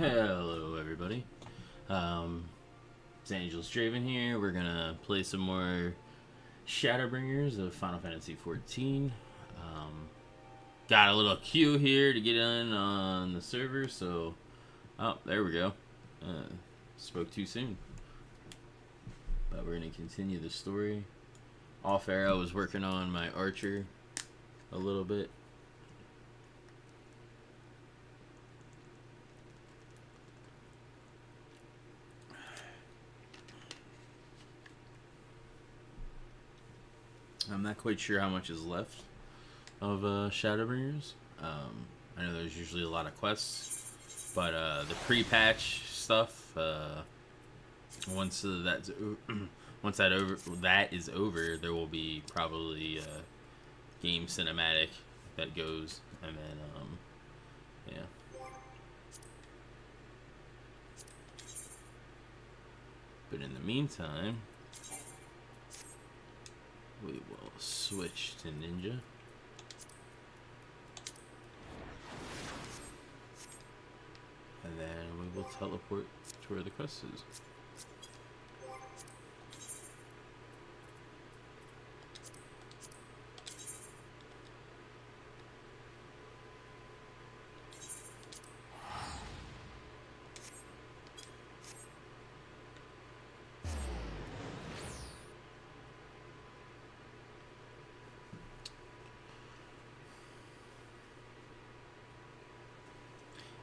Hello everybody, it's Angel Straven here. We're gonna play some more Shadowbringers of Final Fantasy XIV. Got a little queue here to get in on the server, so... Oh, there we go. Spoke too soon. But we're gonna continue the story. Off air, I was working on my archer a little bit. I'm not quite sure how much is left of Shadowbringers. I know there's usually a lot of quests, but the pre-patch stuff, once that is over, there will be probably a game cinematic that goes, and then yeah. But in the meantime, we will switch to Ninja. And then we will teleport to where the quest is.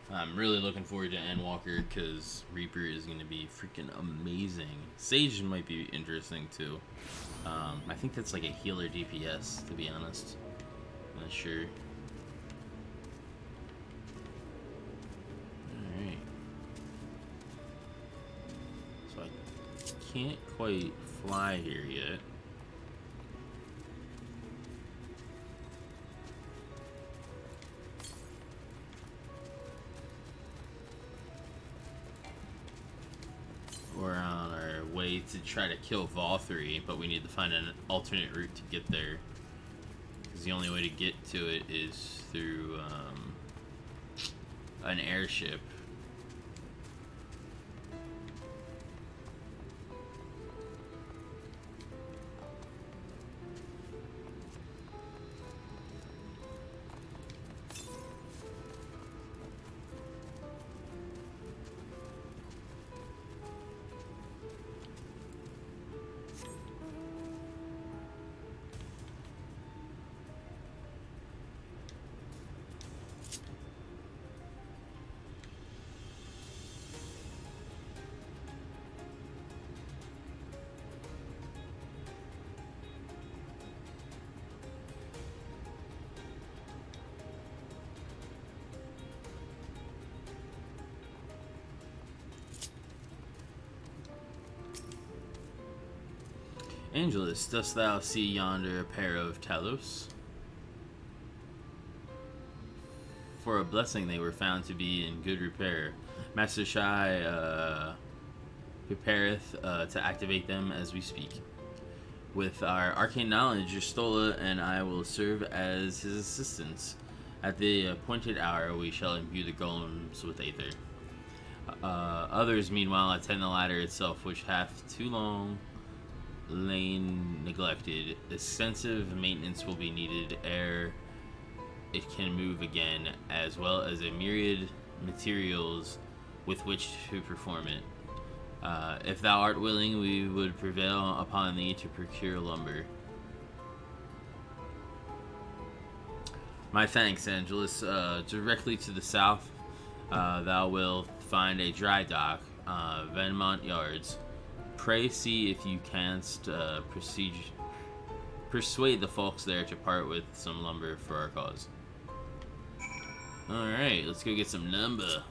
I'm really looking forward to Endwalker because Reaper is going to be freaking amazing. Sage might be interesting too. I think that's like a healer DPS, to be honest. I'm not sure. Alright. So I can't quite fly here yet. We're on our way to try to kill Valkyrie, but we need to find an alternate route to get there. Because the only way to get to it is through an airship. Angelus, dost thou see yonder a pair of Talos? For a blessing they were found to be in good repair. Master Shai prepareth to activate them as we speak. With our arcane knowledge, Stola and I will serve as his assistants. At the appointed hour, we shall imbue the golems with aether. Others, meanwhile, attend the ladder itself, which hath too long lain neglected. Extensive maintenance will be needed ere it can move again, as well as a myriad materials with which to perform it. If thou art willing, we would prevail upon thee to procure lumber. My thanks, Angelus. Directly to the south, thou wilt find a dry dock, Venmont Yards. Pray see if you canst persuade the folks there to part with some lumber for our cause. Alright, let's go get some lumber.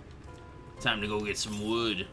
Time to go get some wood.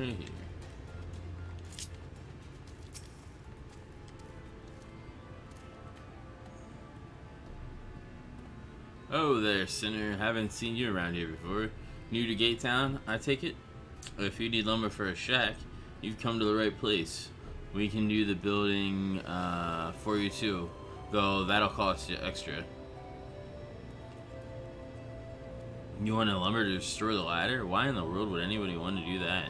here. Oh there, sinner. Haven't seen you around here before. New to Gate Town, I take it? If you need lumber for a shack, you've come to the right place. We can do the building for you too, though that'll cost you extra. You want a lumber to destroy the ladder? Why in the world would anybody want to do that?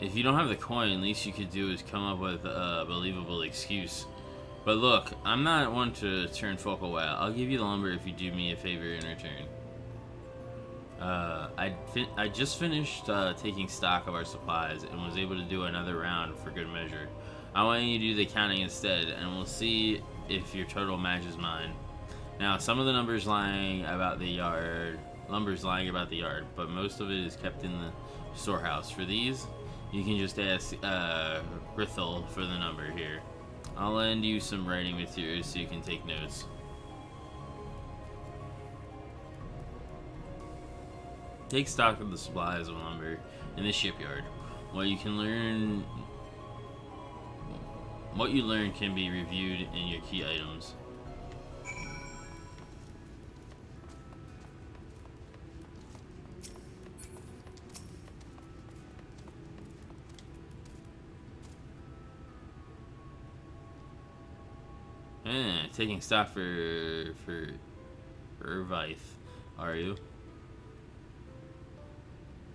If you don't have the coin, least you could do is come up with a believable excuse. But look, I'm not one to turn folk away. I'll give you the lumber if you do me a favor in return. I just finished taking stock of our supplies and was able to do another round for good measure. I want you to do the counting instead, and we'll see if your total matches mine. Now, some of the lumber's lying about the yard, but most of it is kept in the storehouse. For these, you can just ask Grithel for the number here. I'll lend you some writing materials so you can take notes. Take stock of the supplies of lumber in the shipyard. What you learn can be reviewed in your key items. Taking stock for Irvith, are you?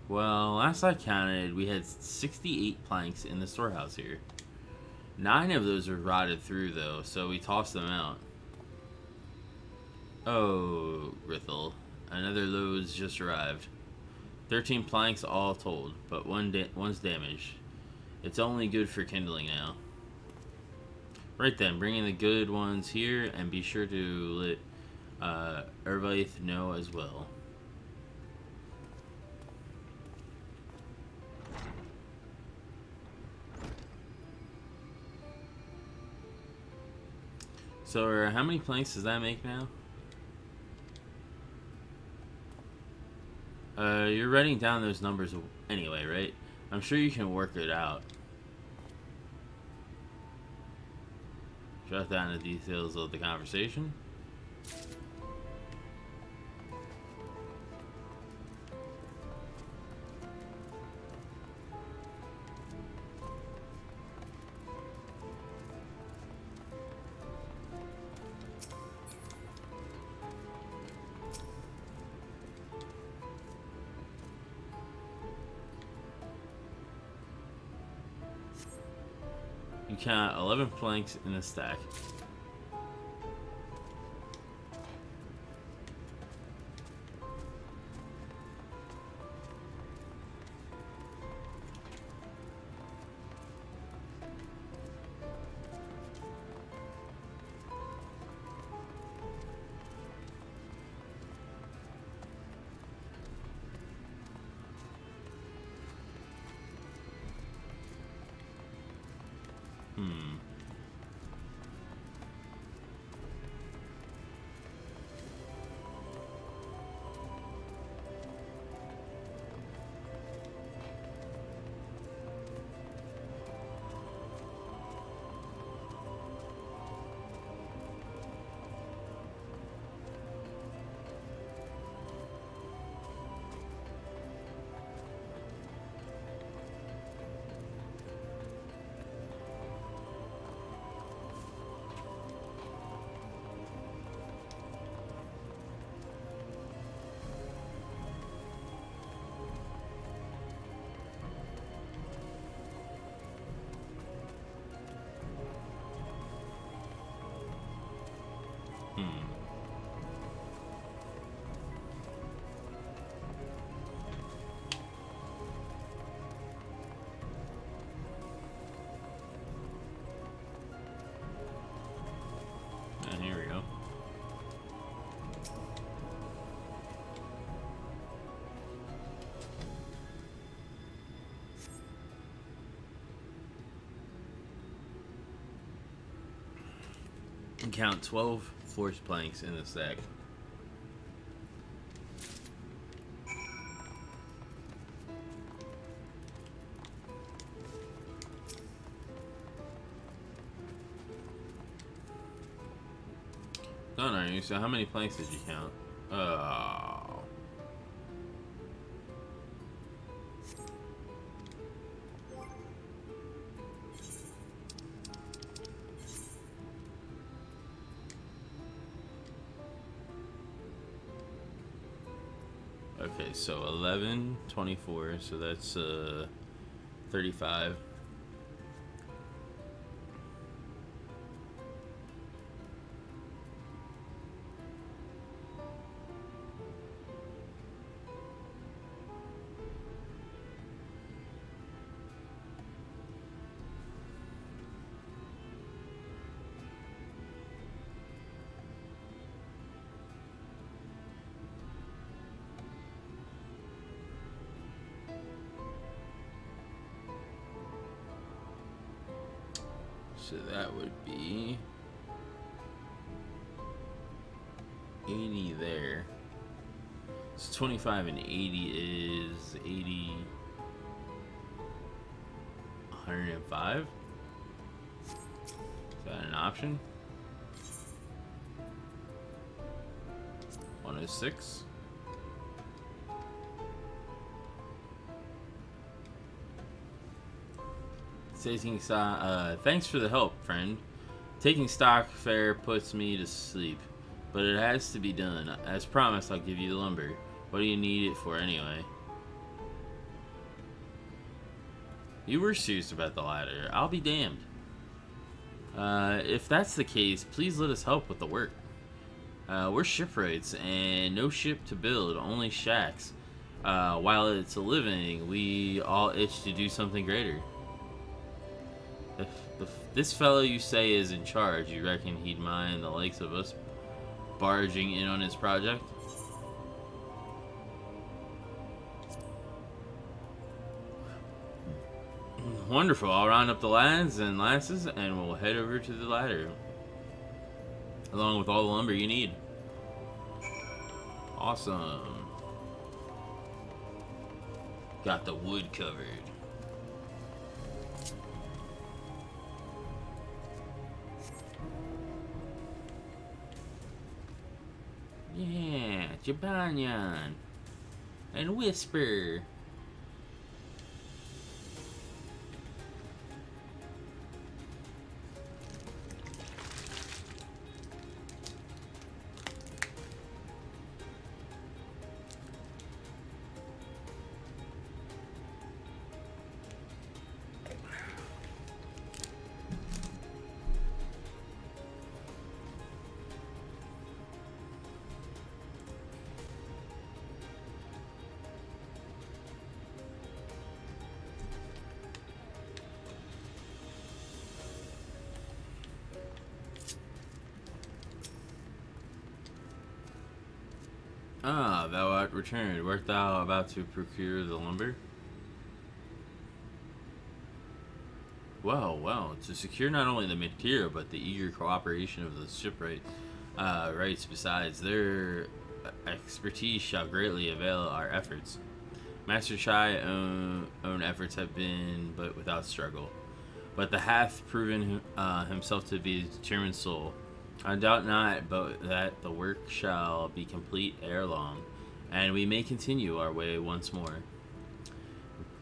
Well, last I counted, we had 68 planks in the storehouse here. 9 of those were rotted through, though, so we tossed them out. Oh, Grithel, another load's just arrived. 13 planks all told, but one's damaged. It's only good for kindling now. Right then, bring in the good ones here, and be sure to let Irvith know as well. So, how many planks does that make now? You're writing down those numbers anyway, right? I'm sure you can work it out. Jot down the details of the conversation. You count 11 planks in a stack. And here we go. And count 12 force planks in the stack. Done, are you? So how many planks did you count? Oh. Okay, so 11, 24, so that's 35. So that would be 80 there. So 25 and 80 is 80, 105. Is that an option? 106. Thanks for the help, friend. Taking stock fare puts me to sleep, but it has to be done. As promised, I'll give you the lumber. What do you need it for anyway? You were serious about the ladder. I'll be damned. If that's the case, please let us help with the work. We're shipwrights, and no ship to build, only shacks. While it's a living, we all itch to do something greater. If this fellow you say is in charge, you reckon he'd mind the likes of us barging in on his project? Wonderful. I'll round up the lads and lasses and we'll head over to the ladder, along with all the lumber you need. Awesome. Got the wood covered. Yeah, Jabanyan. And Whisper. Ah, thou art returned. Wert thou about to procure the lumber? Well, to secure not only the material, but the eager cooperation of the shipwright rights besides, their expertise shall greatly avail our efforts. Master Chai own efforts have been but without struggle, but the hath proven himself to be a determined soul. I doubt not, but that the work shall be complete ere long, and we may continue our way once more.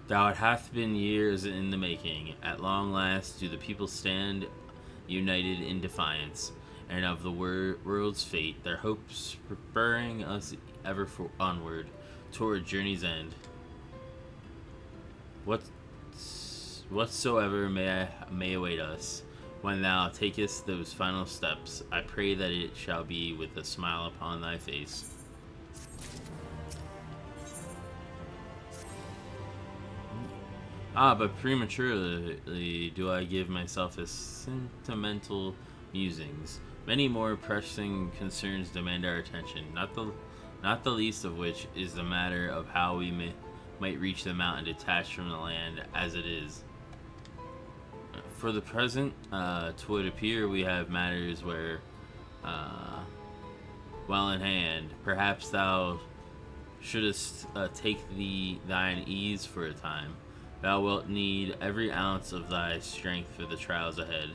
Thou it hath been years in the making. At long last do the people stand united in defiance, and of the world's fate, their hopes spurring us ever onward toward journey's end. Whatsoever may await us, when thou takest those final steps, I pray that it shall be with a smile upon thy face. But prematurely do I give myself a sentimental musings. Many more pressing concerns demand our attention, not the least of which is the matter of how we might reach the mountain detached from the land as it is. For the present, 'twould appear we have matters where, well in hand. Perhaps thou shouldst take thine ease for a time. Thou wilt need every ounce of thy strength for the trials ahead.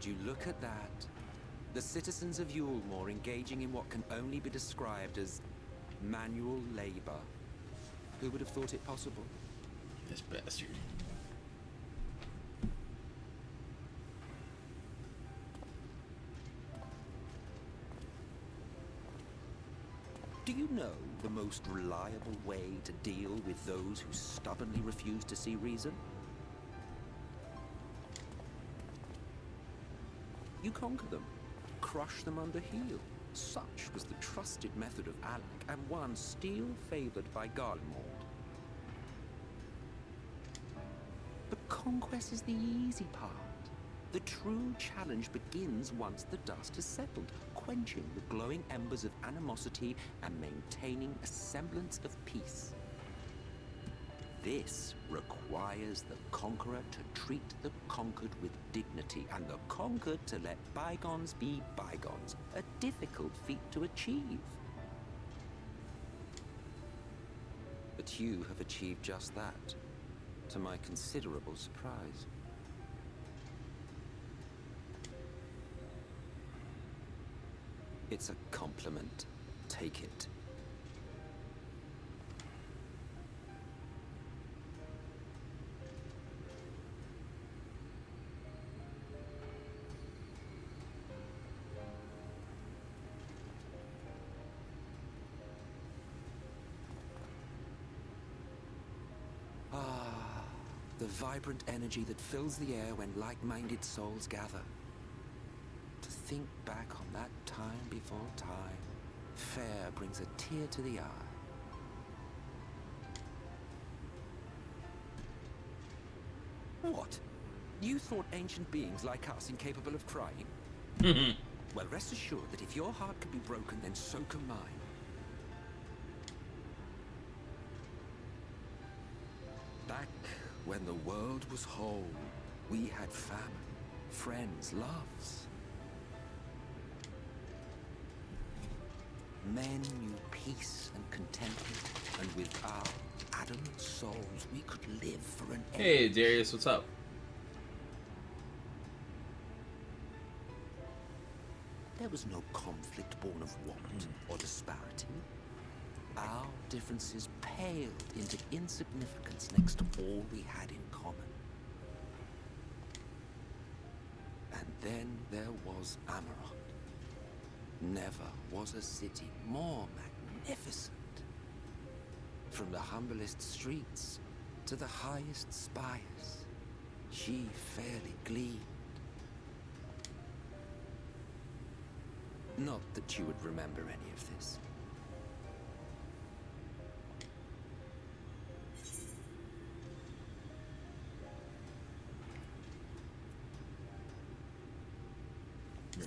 Would you look at that? The citizens of Yulemore engaging in what can only be described as manual labor. Who would have thought it possible? This bastard. Do you know the most reliable way to deal with those who stubbornly refuse to see reason? You conquer them, crush them under heel. Such was the trusted method of Alec, and one still favored by Garlemald. But conquest is the easy part. The true challenge begins once the dust has settled, quenching the glowing embers of animosity and maintaining a semblance of peace. This requires the conqueror to treat the conquered with dignity, and the conquered to let bygones be bygones, a difficult feat to achieve. But you have achieved just that, to my considerable surprise. It's a compliment. Take it. Ah, the vibrant energy that fills the air when like-minded souls gather. To think back on that time before time, fair brings a tear to the eye. What? You thought ancient beings like us incapable of crying? Well, rest assured that if your heart can be broken, then so can mine. Back when the world was whole, we had famine, friends, loves. Men knew peace and contentment, and with our adamant souls, we could live for an age. Hey, Darius, what's up? There was no conflict born of want or disparity. Our differences paled into insignificance next to all we had in common. And then there was Amarok. Never was a city more magnificent. From the humblest streets to the highest spires, she fairly gleamed. Not that you would remember any of this.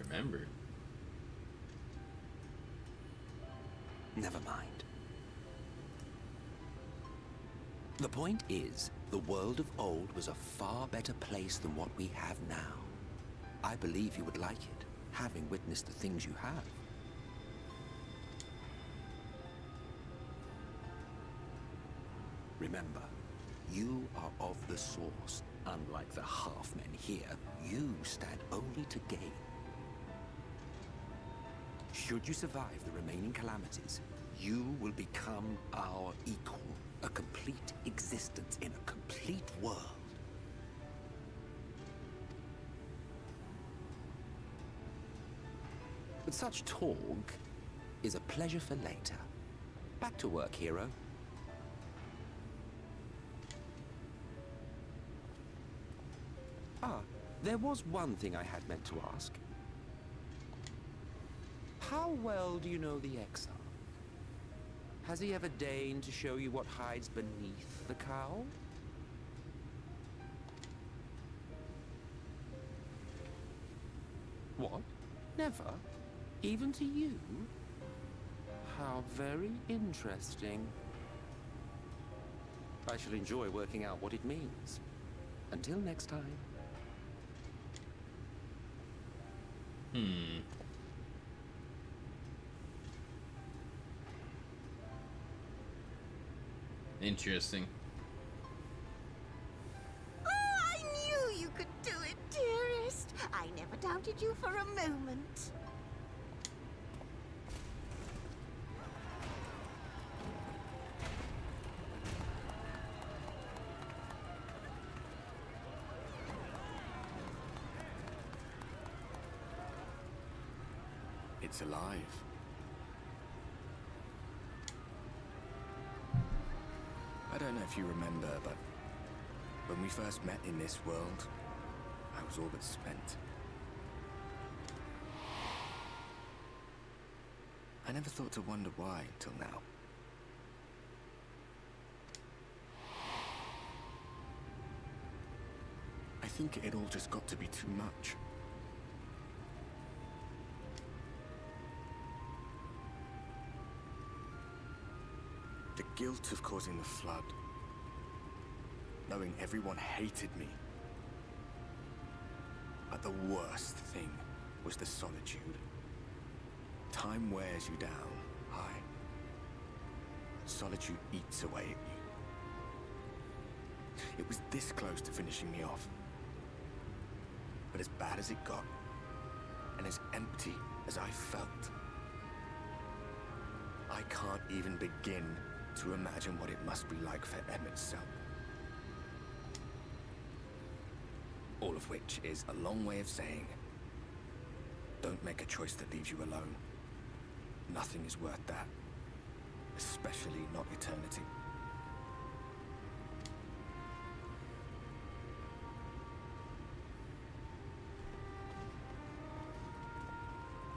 Remember? Never mind. The point is, the world of old was a far better place than what we have now. I believe you would like it, having witnessed the things you have. Remember, you are of the source. Unlike the half-men here, you stand only to gain. Should you survive the remaining calamities, you will become our equal. A complete existence in a complete world. But such talk is a pleasure for later. Back to work, hero. Ah, there was one thing I had meant to ask. How well do you know the Exile? Has he ever deigned to show you what hides beneath the cowl? What? Never? Even to you? How very interesting. I shall enjoy working out what it means. Until next time. Interesting. Oh, I knew you could do it, dearest. I never doubted doubted you for a moment. It's alive. I don't know if you remember, but when we first met in this world, I was all but spent. I never thought to wonder why till now. I think it all just got to be too much. The guilt of causing the flood. Knowing everyone hated me. But the worst thing was the solitude. Time wears you down, aye. Solitude eats away at you. It was this close to finishing me off. But as bad as it got, and as empty as I felt, I can't even begin to imagine what it must be like for Emmett's self. All of which is a long way of saying, don't make a choice that leaves you alone. Nothing is worth that. Especially not eternity.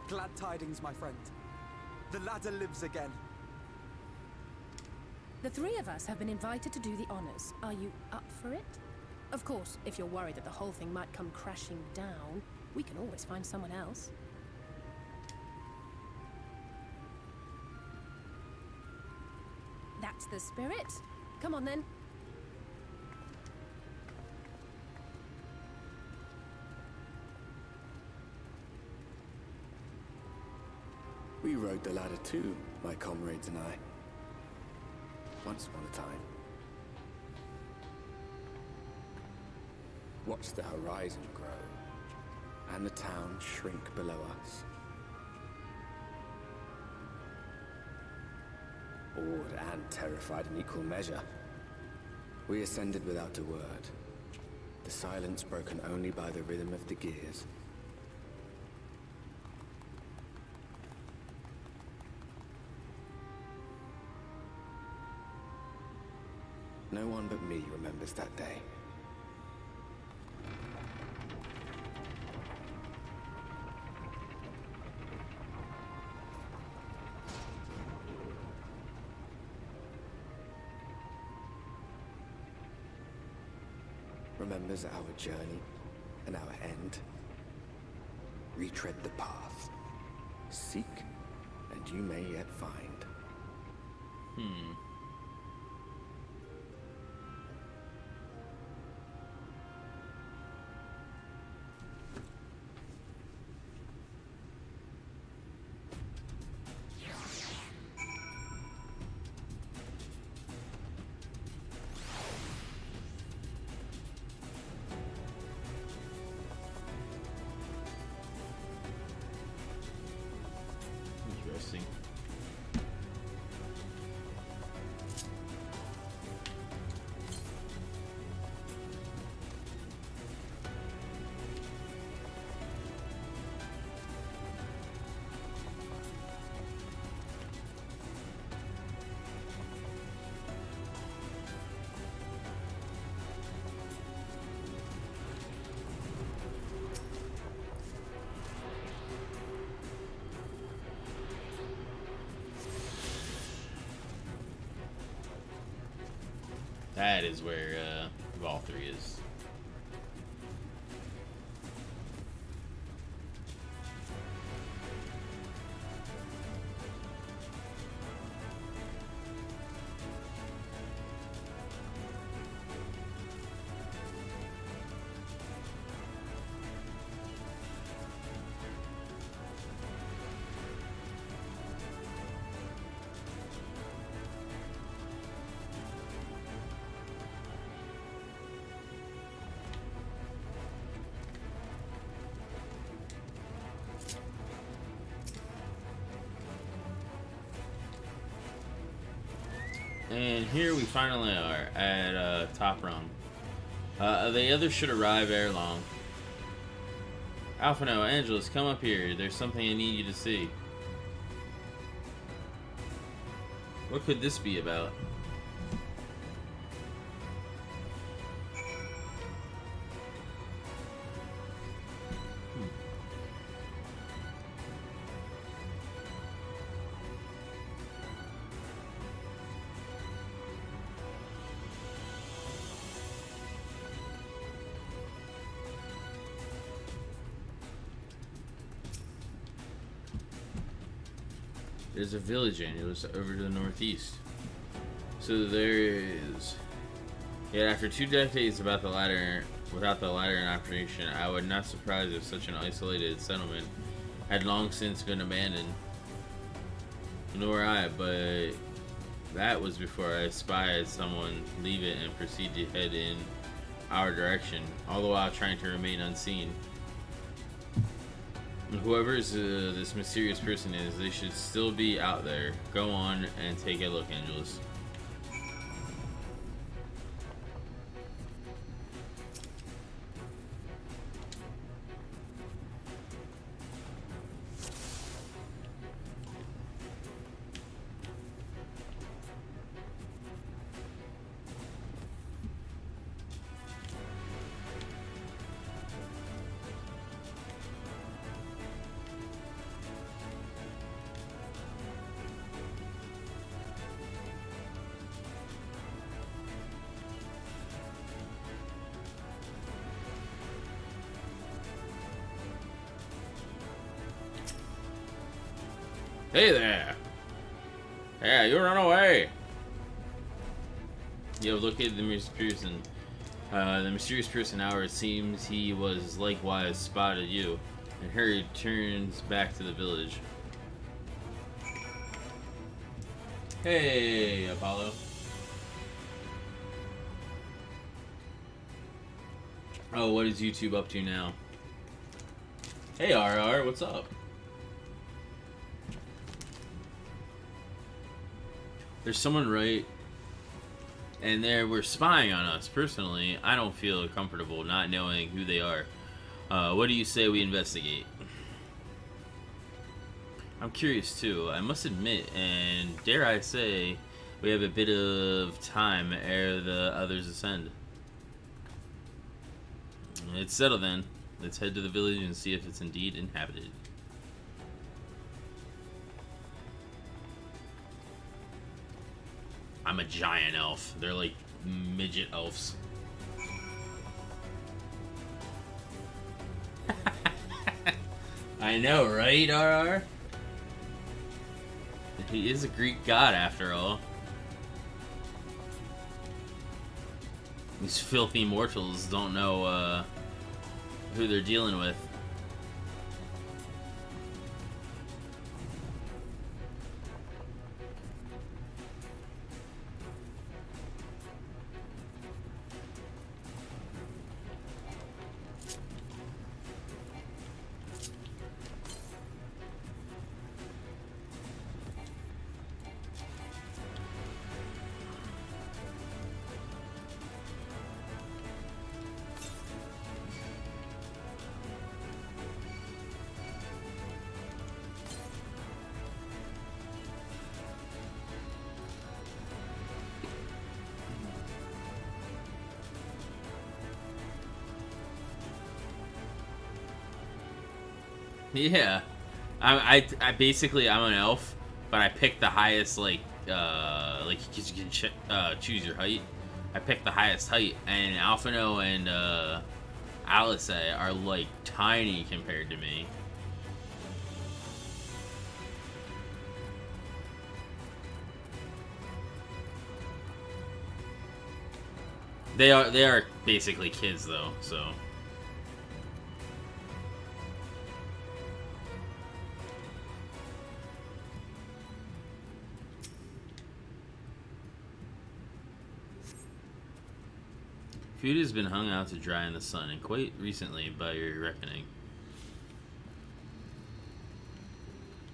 Glad tidings, my friend. The ladder lives again. The three of us have been invited to do the honors. Are you up for it? Of course, if you're worried that the whole thing might come crashing down, we can always find someone else. That's the spirit. Come on then. We rode the ladder too, my comrades and I. Once upon a time. Watched the horizon grow, and the town shrink below us. Awed and terrified in equal measure. We ascended without a word, the silence broken only by the rhythm of the gears. No one but me remembers that day. Remembers our journey and our end. Retread the path. Seek, and you may yet find. Interesting. That is where Valkyrie is. And here we finally are at top rung. The others should arrive ere long. Alphino, Angelus, come up here. There's something I need you to see. What could this be about? There's a village, Angelus, over to the northeast. So there is. Yet after 2 decades without the latter in operation, I would not surprise if such an isolated settlement had long since been abandoned. Nor I, but that was before I spied someone leave it and proceed to head in our direction, all the while trying to remain unseen. Whoever this mysterious person is, they should still be out there. Go on and take a look, Angelus. Hey there! Yeah, you run away! You have located the mysterious person. The mysterious person, however, it seems he was likewise spotted you, and hurried turns back to the village. Hey, Apollo. Oh, what is YouTube up to now? Hey, RR, what's up? There's someone right, and they were spying on us. Personally, I don't feel comfortable not knowing who they are. What do you say we investigate? I'm curious too, I must admit, and dare I say, we have a bit of time ere the others ascend. It's settled then. Let's head to the village and see if it's indeed inhabited. I'm a giant elf. They're like midget elves. I know, right, RR? He is a Greek god after all. These filthy mortals don't know who they're dealing with. Yeah, I basically I'm an elf, but I picked the highest like because you can choose your height. I picked the highest height, and Alphino and Alice are like tiny compared to me. They are basically kids though, so. Food has been hung out to dry in the sun, and quite recently, by your reckoning.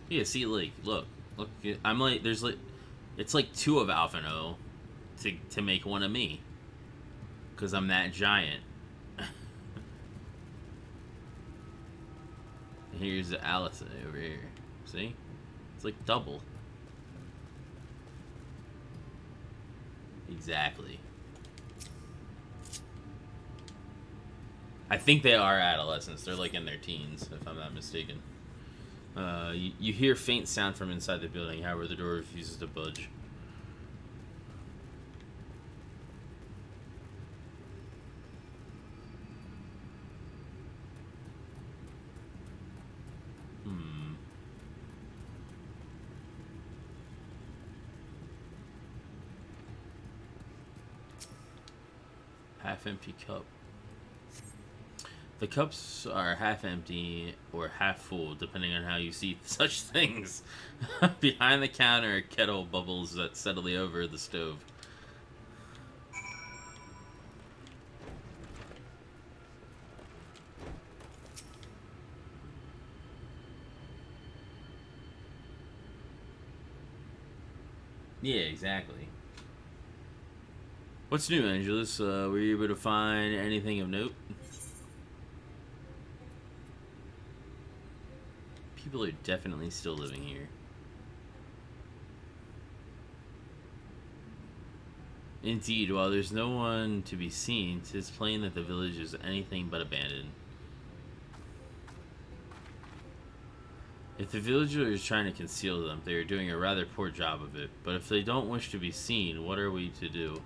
Yeah, see, like, look, I'm like, there's like, it's like 2 of Alphino, to make one of me. Because I'm that giant. Here's Allison over here. See? It's like double. Exactly. I think they are adolescents. They're like in their teens, if I'm not mistaken. You hear faint sound from inside the building, however the door refuses to budge. Half-empty cup. The cups are half empty or half full, depending on how you see such things. Behind the counter, a kettle bubbles that steadily over the stove. Yeah, exactly. What's new, Angelus? Were you able to find anything of note? People are definitely still living here. Indeed, while there's no one to be seen, 'tis plain that the village is anything but abandoned. If the villagers are trying to conceal them, they are doing a rather poor job of it. But if they don't wish to be seen, what are we to do?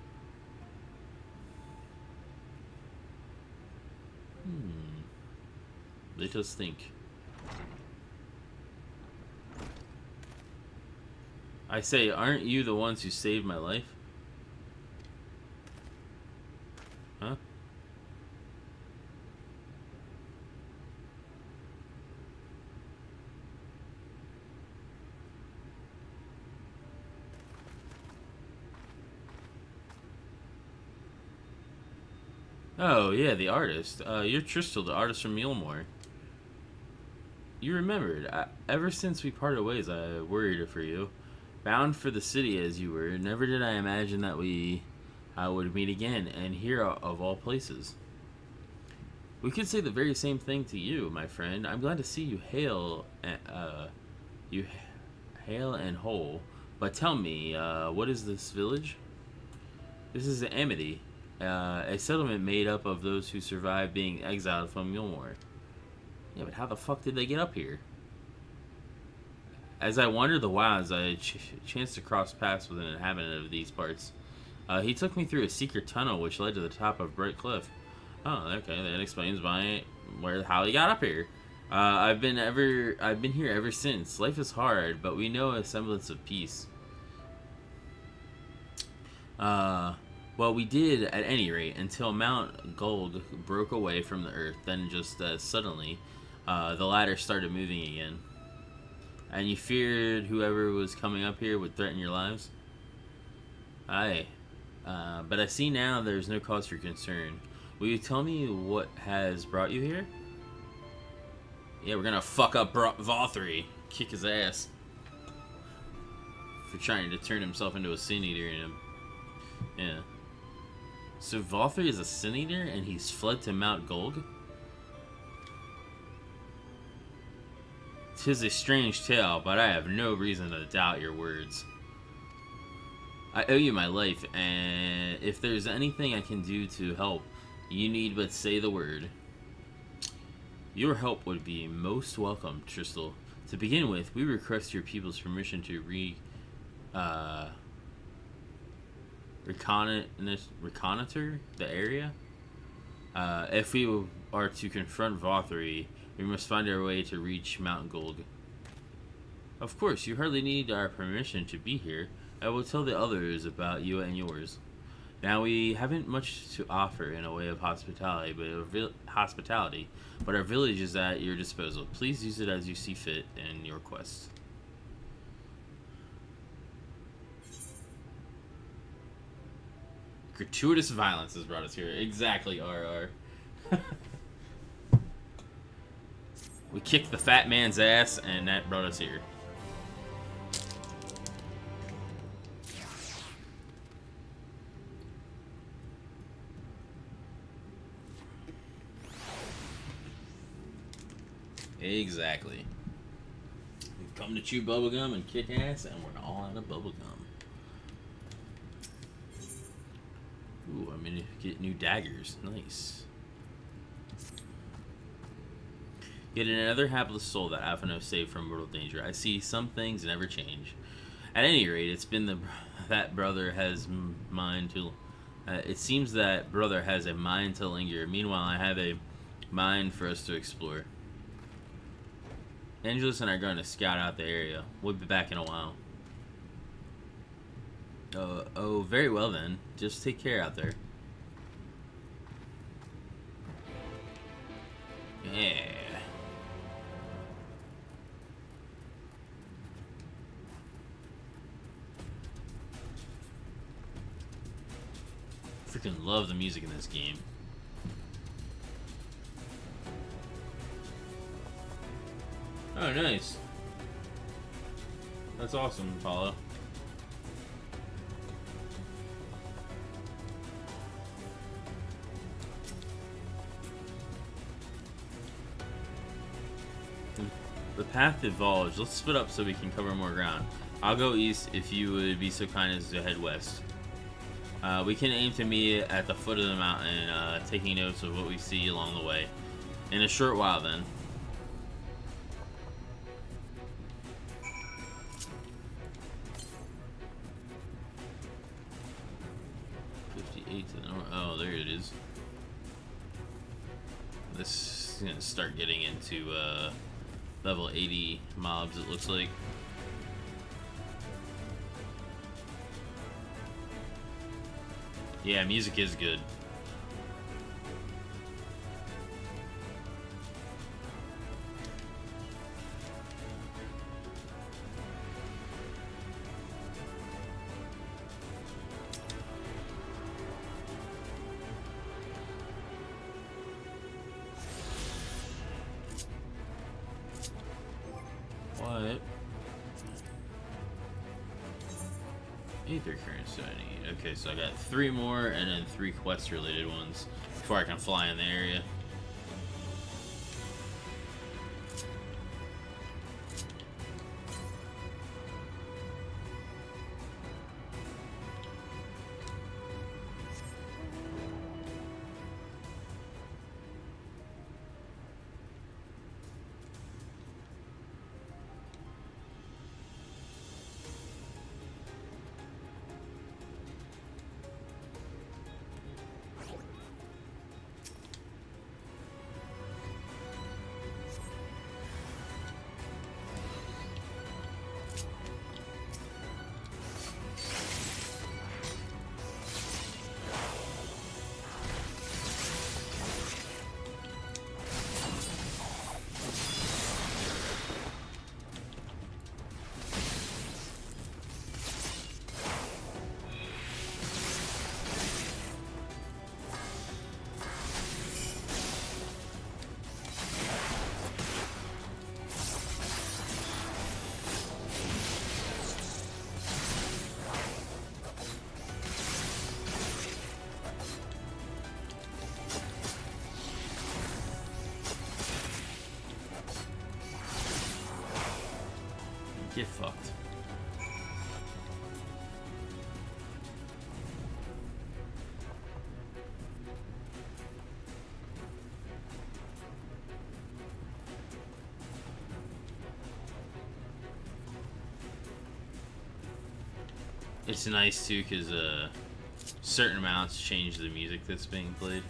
Let us think. I say, aren't you the ones who saved my life? Huh? Oh, yeah, the artist. You're Tristal, the artist from Mulemore. You remembered. Ever since we parted ways, I worried for you. Bound for the city as you were, never did I imagine that we would meet again, and here of all places. We could say the very same thing to you, my friend. I'm glad to see you hail and whole. But tell me, what is this village? This is Amity, a settlement made up of those who survived being exiled from Mulemore. Yeah, but how the fuck did they get up here? As I wandered the wilds, I chanced to cross paths with an inhabitant of these parts. He took me through a secret tunnel which led to the top of Bright Cliff. Oh, okay, that explains how he got up here. I've been here ever since. Life is hard, but we know a semblance of peace. Well, we did at any rate until Mount Gold broke away from the earth. Then, just suddenly, the ladder started moving again. And you feared whoever was coming up here would threaten your lives? Aye. But I see now there's no cause for concern. Will you tell me what has brought you here? Yeah, we're gonna fuck up Vothri. Kick his ass. For trying to turn himself into a Sin Eater in him. Yeah. So Vothri is a Sin Eater and he's fled to Mount Golg? 'Tis a strange tale, but I have no reason to doubt your words. I owe you my life, and if there's anything I can do to help, you need but say the word. Your help would be most welcome, Tristal. To begin with, we request your people's permission to reconnoiter the area. If we are to confront Vothri, we must find our way to reach Mount Gold. Of course, you hardly need our permission to be here. I will tell the others about you and yours. Now, we haven't much to offer in a way of hospitality, but our village is at your disposal. Please use it as you see fit in your quest. Gratuitous violence has brought us here. Exactly, RR. We kicked the fat man's ass, and that brought us here. Exactly. We've come to chew bubblegum and kick ass, and we're all out of bubblegum. Ooh, I'm gonna get new daggers. Nice. Yet another hapless soul that Alphino saved from mortal danger. I see some things never change. At any rate, it's been that brother has mind to. It seems that brother has a mind to linger. Meanwhile, I have a mind for us to explore. Angelus and I are going to scout out the area. We'll be back in a while. Oh, very well then. Just take care out there. Yeah. Freaking love the music in this game. Oh, nice. That's awesome, Apollo. The path evolves. Let's split up so we can cover more ground. I'll go east if you would be so kind as to head west. We can aim to meet at the foot of the mountain, taking notes of what we see along the way. In a short while, then. Oh, there it is. This is gonna start getting into level 80 mobs, it looks like. Yeah, music is good. What? Aether currency I need. Okay, so I got 3 more and then 3 quest related ones before I can fly in the area. Get fucked. It's nice too because certain amounts change the music that's being played.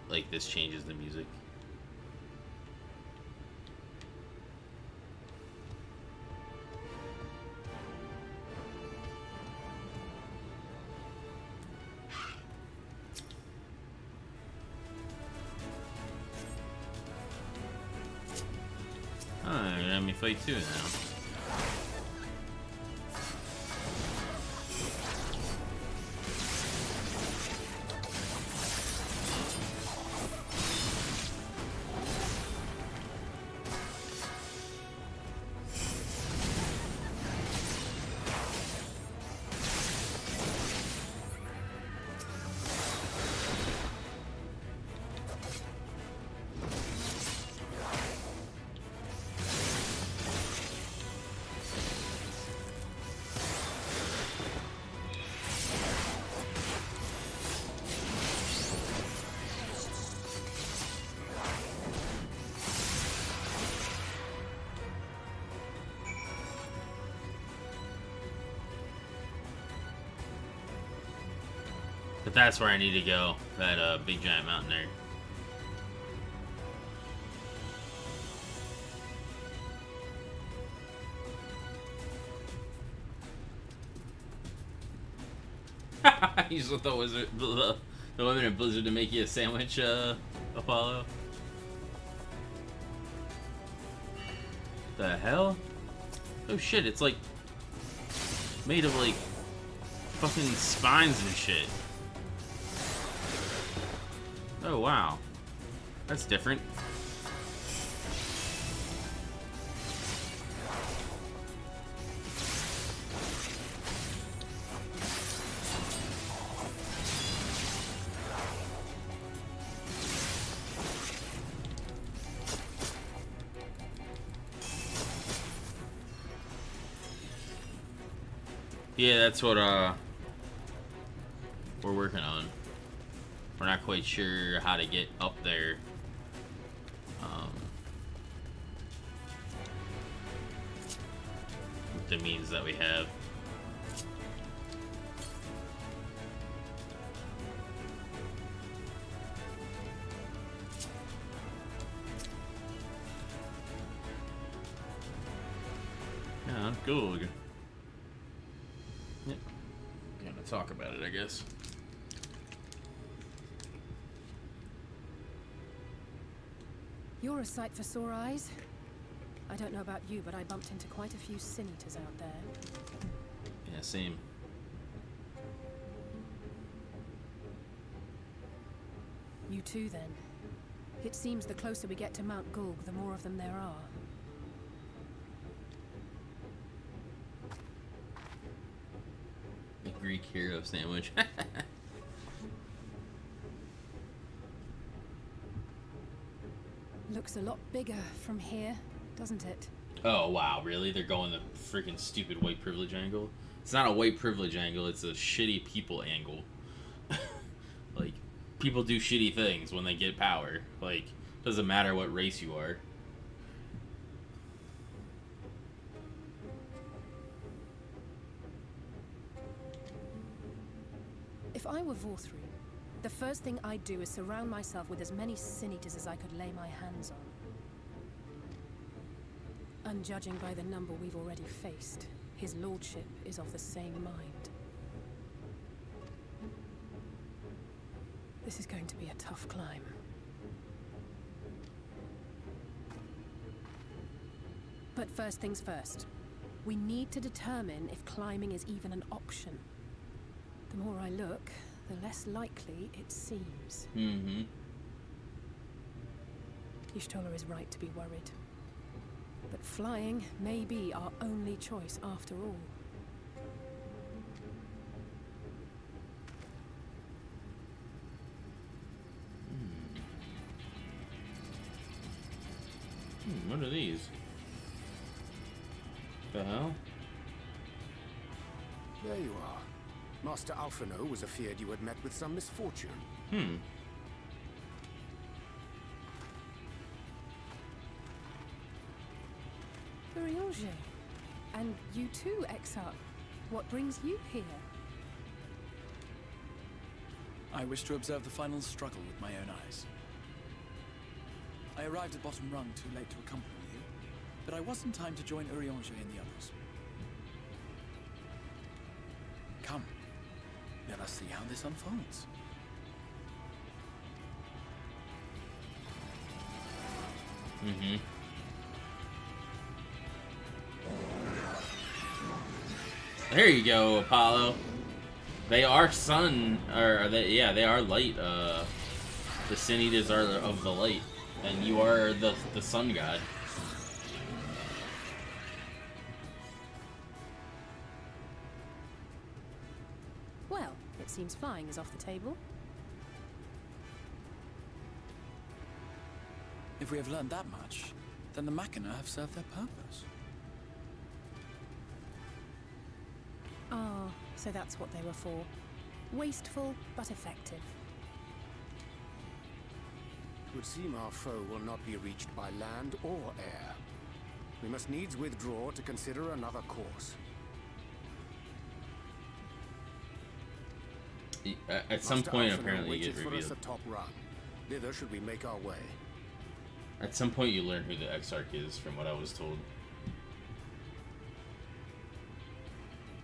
Like this changes the music. Alright, let me fight too now. But that's where I need to go. That big giant mountain there. You just want the wizard, the women in Blizzard to make you a sandwich, Apollo. The hell? Oh shit! It's like made of like fucking spines and shit. Oh wow, that's different. Yeah, that's what we're working on. We're not quite sure how to get up there. With the means that we have. Yeah, cool. Yep. Gonna talk about it, I guess. You're a sight for sore eyes. I don't know about you, but I bumped into quite a few sin eaters out there. Yeah, same. You too, then. It seems the closer we get to Mount Gulg, the more of them there are. The Greek hero sandwich. Looks a lot bigger from here, doesn't it? Oh wow, really? They're going the freaking stupid white privilege angle? It's not a white privilege angle, it's a shitty people angle. Like, people do shitty things when they get power. Like, doesn't matter what race you are. If I were Vorthru, the first thing I'd do is surround myself with as many sin eaters as I could lay my hands on. And judging by the number we've already faced, his lordship is of the same mind. This is going to be a tough climb. But first things first. We need to determine if climbing is even an option. The more I look, the less likely it seems. Mm-hmm. Y'shtola is right to be worried. But flying may be our only choice after all. What are these? The hell? There you are. Master Alphino was afeard you had met with some misfortune. Urianger. And you too, Exarch. What brings you here? I wish to observe the final struggle with my own eyes. I arrived at Bottom Rung too late to accompany you, but I was in time to join Urianger and the others. Come, let us see how this unfolds. Mm-hmm. There you go, Apollo. They are sun, or they, yeah, they are light. The Sin Eaters are of the light, and you are the sun god. Well, it seems flying is off the table. If we have learned that much, then the Machina have served their purpose. Ah, so that's what they were for. Wasteful, but effective. It would seem our foe will not be reached by land or air. We must needs withdraw to consider another course. At some Master point, Alphenor apparently, you waiteth get for us revealed. atop Run. Thither should we make our way. At some point, you learn who the Exarch is, from what I was told.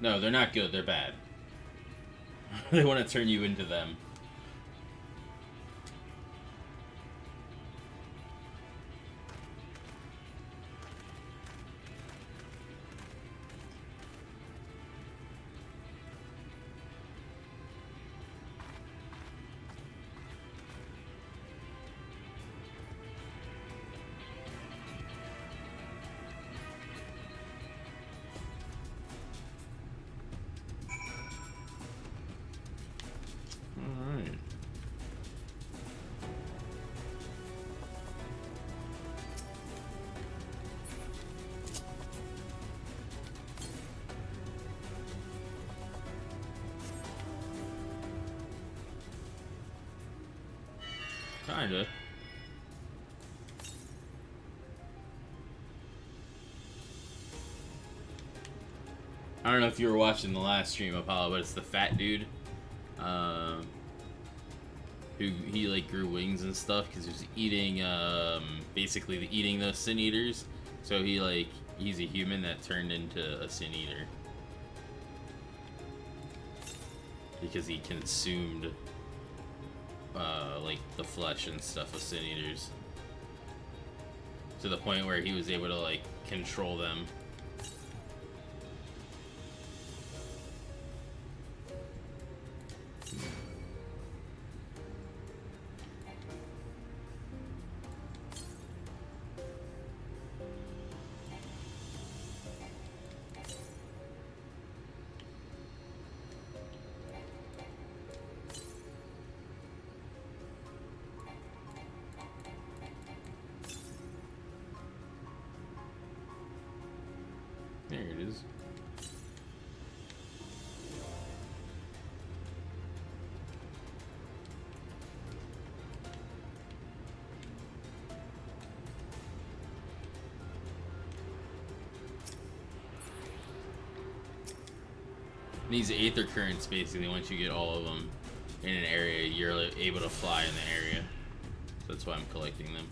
No, they're not good. They're bad. They want to turn you into them. Alright. Kinda. I don't know if you were watching the last stream, Apollo, but it's the fat dude. Who he like grew wings and stuff because he was eating, basically eating those sin eaters. So he's a human that turned into a sin eater because he consumed like the flesh and stuff of sin eaters to the point where he was able to like control them. There it is. These aether currents, basically, once you get all of them in an area, you're able to fly in the area. So that's why I'm collecting them.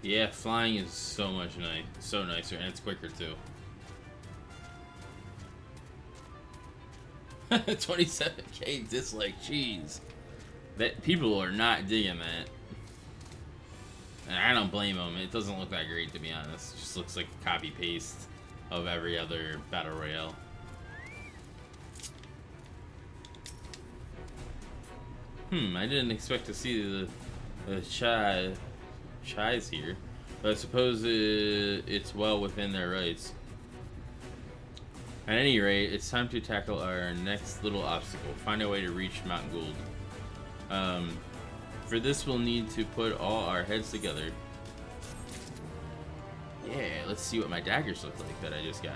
Yeah, flying is so nicer, and it's quicker too. 27k dislike, jeez. That people are not digging that. And I don't blame them. It doesn't look that great, to be honest. It just looks like a copy paste of every other battle royale. I didn't expect to see the Chai's here, but I suppose it's well within their rights. At any rate, it's time to tackle our next little obstacle. Find a way to reach Mount Gould. For this, we'll need to put all our heads together. Yeah, let's see what my daggers look like that I just got.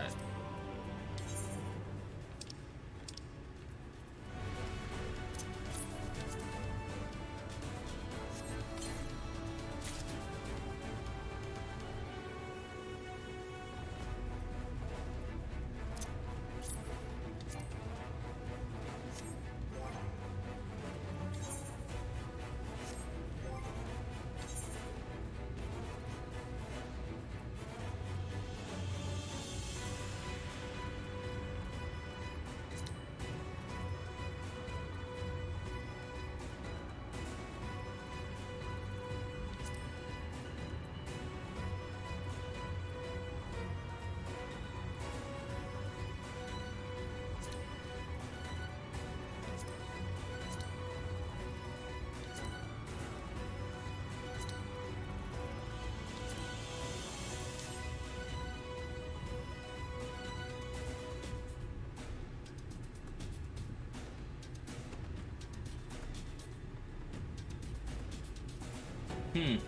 If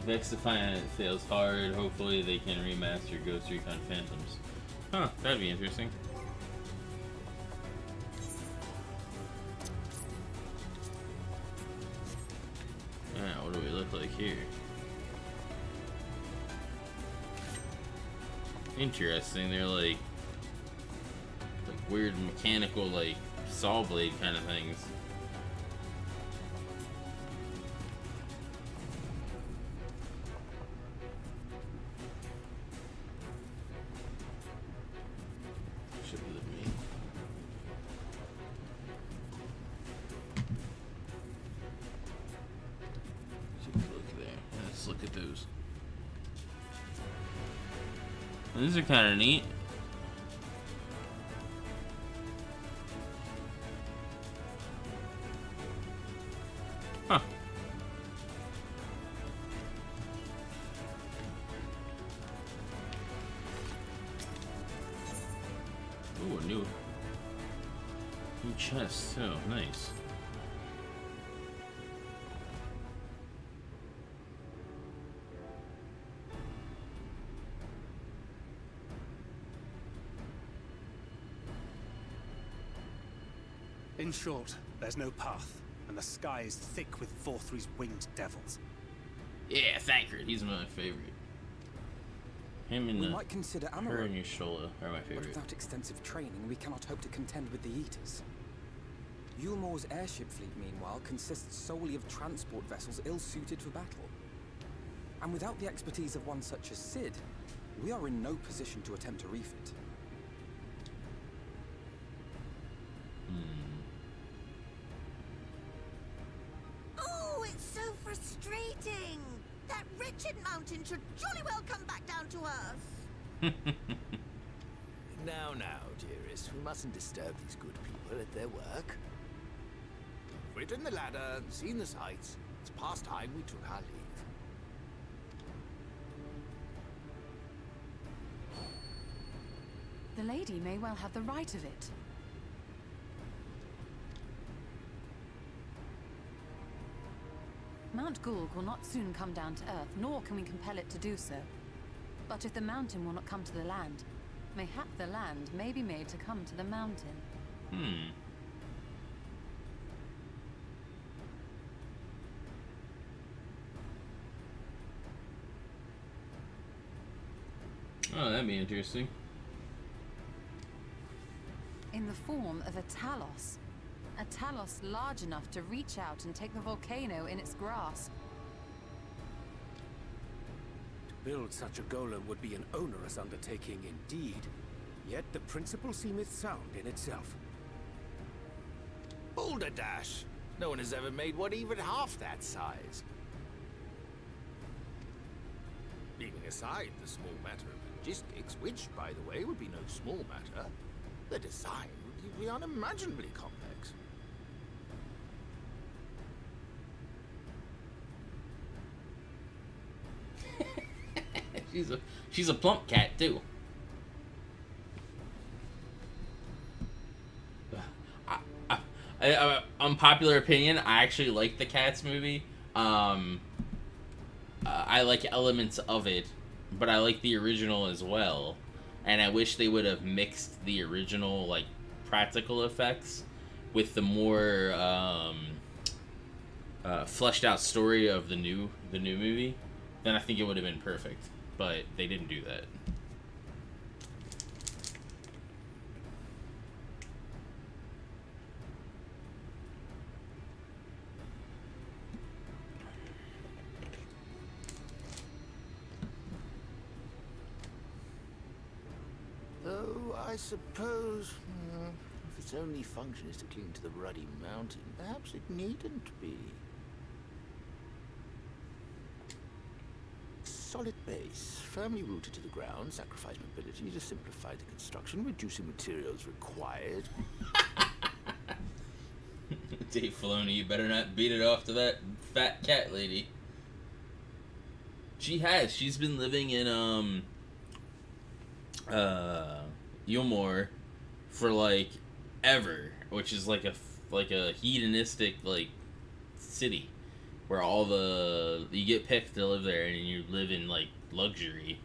X-Defiant fails hard, hopefully they can remaster Ghost Recon Phantoms. Huh, that'd be interesting. Yeah, what do we look like here? Interesting, they're like weird mechanical, like, saw blade kind of things. Should be with me. Take a look there. Let's look at those. These are kind of neat. Huh. Ooh, a new chest too. Nice. In short, there's no path, and the sky is thick with Vorthry's winged devils. Yeah, Thancred. He's my favorite. Him and we might consider her Amaranth, and Yashola are my but favorite. without extensive training, we cannot hope to contend with the Eaters. Yulmor's airship fleet, meanwhile, consists solely of transport vessels ill-suited for battle. And without the expertise of one such as Sid, we are in no position to attempt a refit. Oh, it's so frustrating! That wretched mountain should jolly well come back down to earth. Now, dearest, we mustn't disturb these good people at their work. We've ridden the ladder and seen the sights. It's past time we took our leave. The lady may well have the right of it. Mount Gulg will not soon come down to Earth, nor can we compel it to do so. But if the mountain will not come to the land, mayhap the land may be made to come to the mountain. Oh, that'd be interesting. In the form of a Talos. A Talos large enough to reach out and take the volcano in its grasp. To build such a golem would be an onerous undertaking indeed. Yet the principle seemeth sound in itself. Balderdash! No one has ever made one even half that size. Leaving aside the small matter of logistics, which, by the way, would be no small matter, the design would be unimaginably complex. She's a plump cat too. Unpopular opinion, I actually like the Cats movie. I like elements of it, but I like the original as well. And I wish they would have mixed the original, like, practical effects with the more fleshed out story of the new movie. Then I think it would have been perfect. But they didn't do that. Though I suppose, if its only function is to cling to the ruddy mountain, perhaps it needn't be. Solid base, firmly rooted to the ground, sacrifice mobility to simplify the construction, reducing materials required. Dave Filoni, you better not beat it off to that fat cat lady. She has. She's been living in Yulmor for like ever, which is like a hedonistic like city, where all you get picked to live there and you live in like luxury,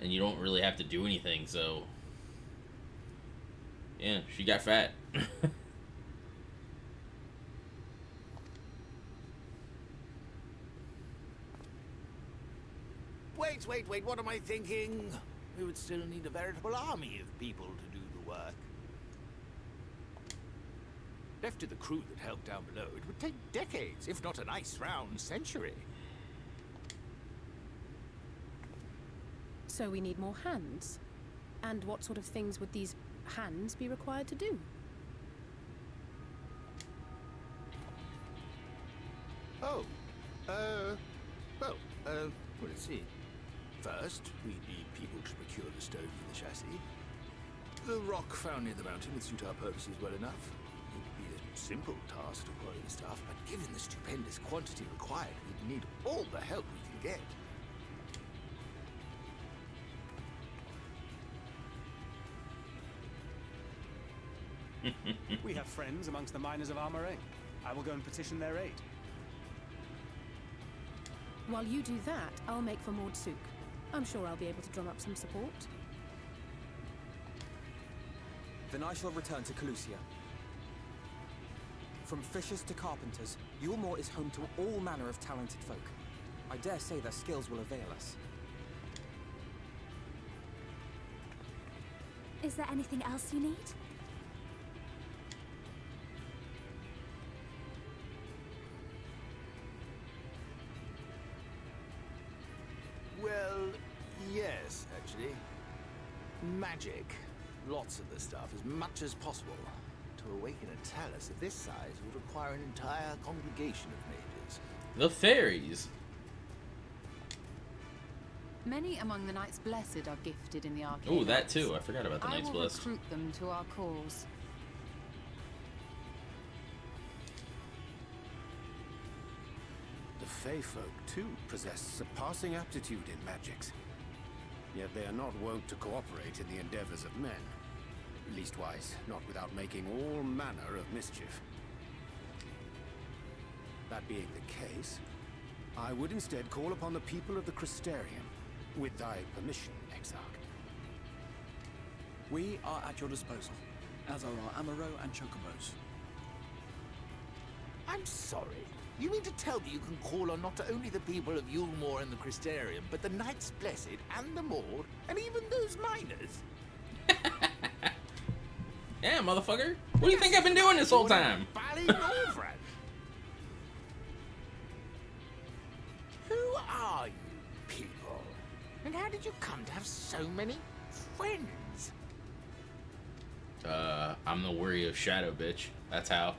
and you don't really have to do anything. So yeah, she got fat. Wait, what am I thinking? We would still need a veritable army of people to do the work. Left to the crew that helped down below, it would take decades, if not a nice round century. So we need more hands. And what sort of things would these hands be required to do? Well, let's see. First, we need people to procure the stone for the chassis. The rock found near the mountain would suit our purposes well enough. It would be a simple task to quarry the stuff, but given the stupendous quantity required, we'd need all the help we can get. We have friends amongst the miners of Armoray. I will go and petition their aid. While you do that, I'll make for Mordsuk. I'm sure I'll be able to drum up some support. Then I shall return to Calusia. From fishers to carpenters, Yulmore is home to all manner of talented folk. I dare say their skills will avail us. Is there anything else you need? Well, yes, actually. Magic. Lots of the stuff, as much as possible. To awaken a talus of this size would require an entire congregation of mages. The fairies. Many among the Knights Blessed are gifted in the arcane. Oh, that too. I forgot about the Knights I will Blessed. recruit them to our cause. The Fey folk, too, possess surpassing aptitude in magics. Yet they are not wont to cooperate in the endeavors of men. Leastwise, not without making all manner of mischief. That being the case, I would instead call upon the people of the Crystarium, with thy permission, Exarch. We are at your disposal, as are our Amaro and Chocobos. I'm sorry. You mean to tell me you can call on not only the people of Yulmore and the Crystarium, but the Knights Blessed and the Maud, and even those miners? Yeah, motherfucker. What do you think I've been doing this whole time? Who are you people? And how did you come to have so many friends? I'm the warrior of Shadow, bitch. That's how.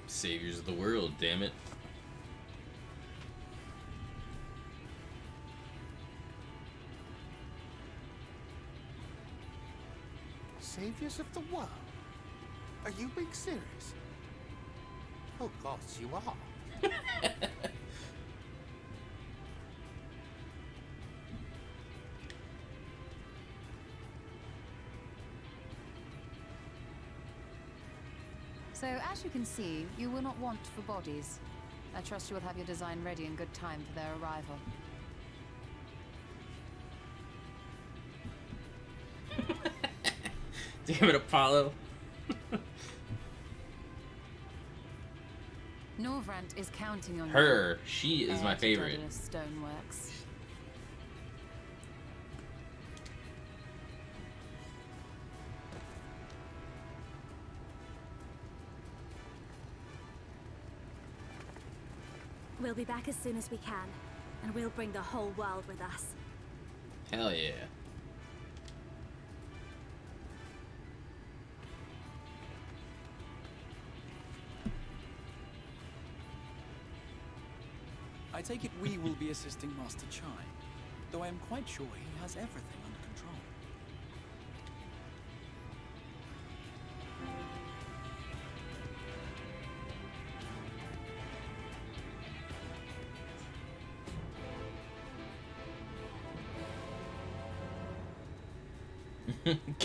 Saviors of the world, damn it. Saviors of the world? Are you being serious? Oh, gods, you are. So, as you can see, you will not want for bodies. I trust you will have your design ready in good time for their arrival. Damn it, Apollo. Norvrant is counting on Her. She is my favorite. Stoneworks. We'll be back as soon as we can, and we'll bring the whole world with us. Hell yeah. I take it we will be assisting Master Chai, though I am quite sure he has everything under control.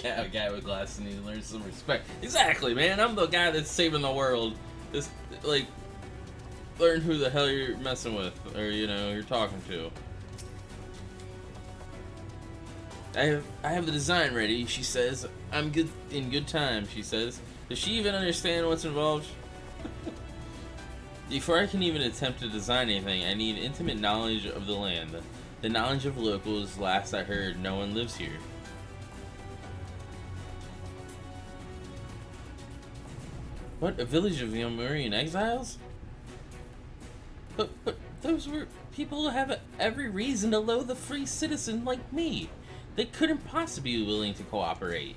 Guy with glasses needs to learn some respect. Exactly, man. I'm the guy that's saving the world. This, like, learn who the hell you're messing with, or you're talking to. I have the design ready, she says. I'm good in good time, she says. Does she even understand what's involved? Before I can even attempt to design anything, I need intimate knowledge of the land. The knowledge of locals. Last I heard, no one lives here. What? A village of Yomurian exiles? But those were people who have every reason to loathe a free citizen like me. They couldn't possibly be willing to cooperate.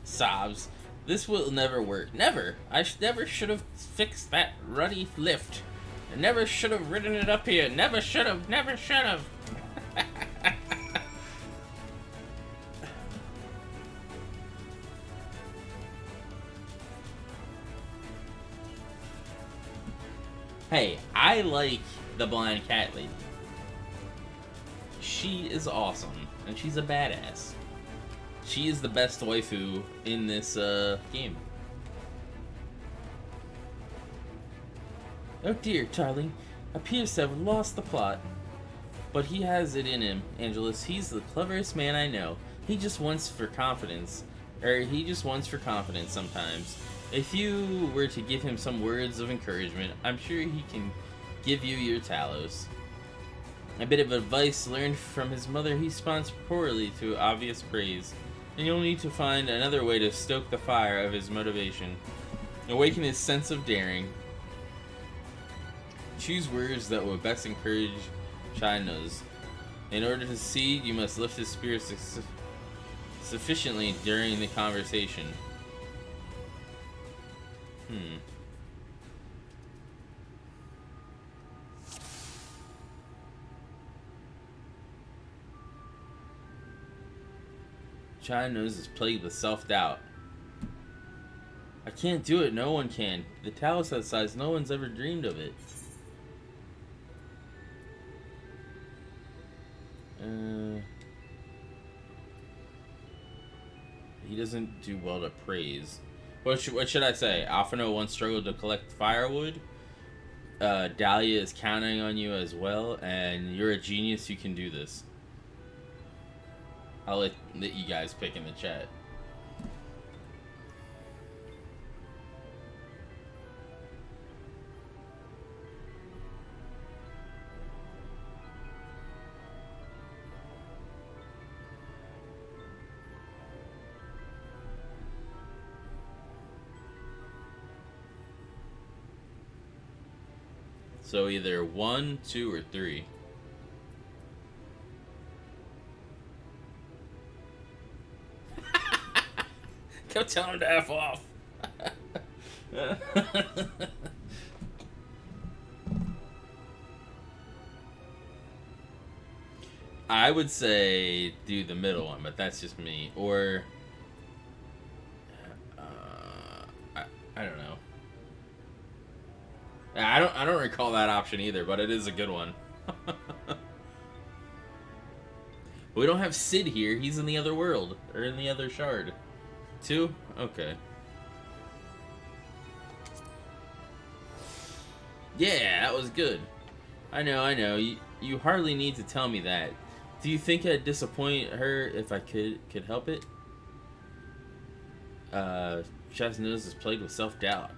Sobs. This will never work. Never. I never should have fixed that ruddy lift. I never should have ridden it up here. Never should have. Never should have. Hey, I like the blind cat lady. She is awesome, and she's a badass. She is the best waifu in this game. Oh dear, darling. Appears to have lost the plot. But he has it in him, Angelus. He's the cleverest man I know. He just wants for confidence. Sometimes. If you were to give him some words of encouragement, I'm sure he can give you your Talos. A bit of advice learned from his mother, he responds poorly to obvious praise, and you'll need to find another way to stoke the fire of his motivation, awaken his sense of daring. Choose words that will best encourage China's. In order to succeed, you must lift his spirits sufficiently during the conversation. China's is plagued with self-doubt. I can't do it, no one can. The Talos that size, no one's ever dreamed of it. He doesn't do well to praise. What should I say? Alphino once struggled to collect firewood. Dahlia is counting on you as well, and you're a genius, you can do this. I'll let you guys pick in the chat. So either 1, 2, or 3. Go tell him to F off. I would say do the middle one, but that's just me. Or I don't know. I don't recall that option either, but it is a good one. We don't have Sid here. He's in the other world, or in the other shard. 2? Okay. Yeah, that was good. I know. You hardly need to tell me that. Do you think I'd disappoint her if I could help it? Chasnose is plagued with self-doubt.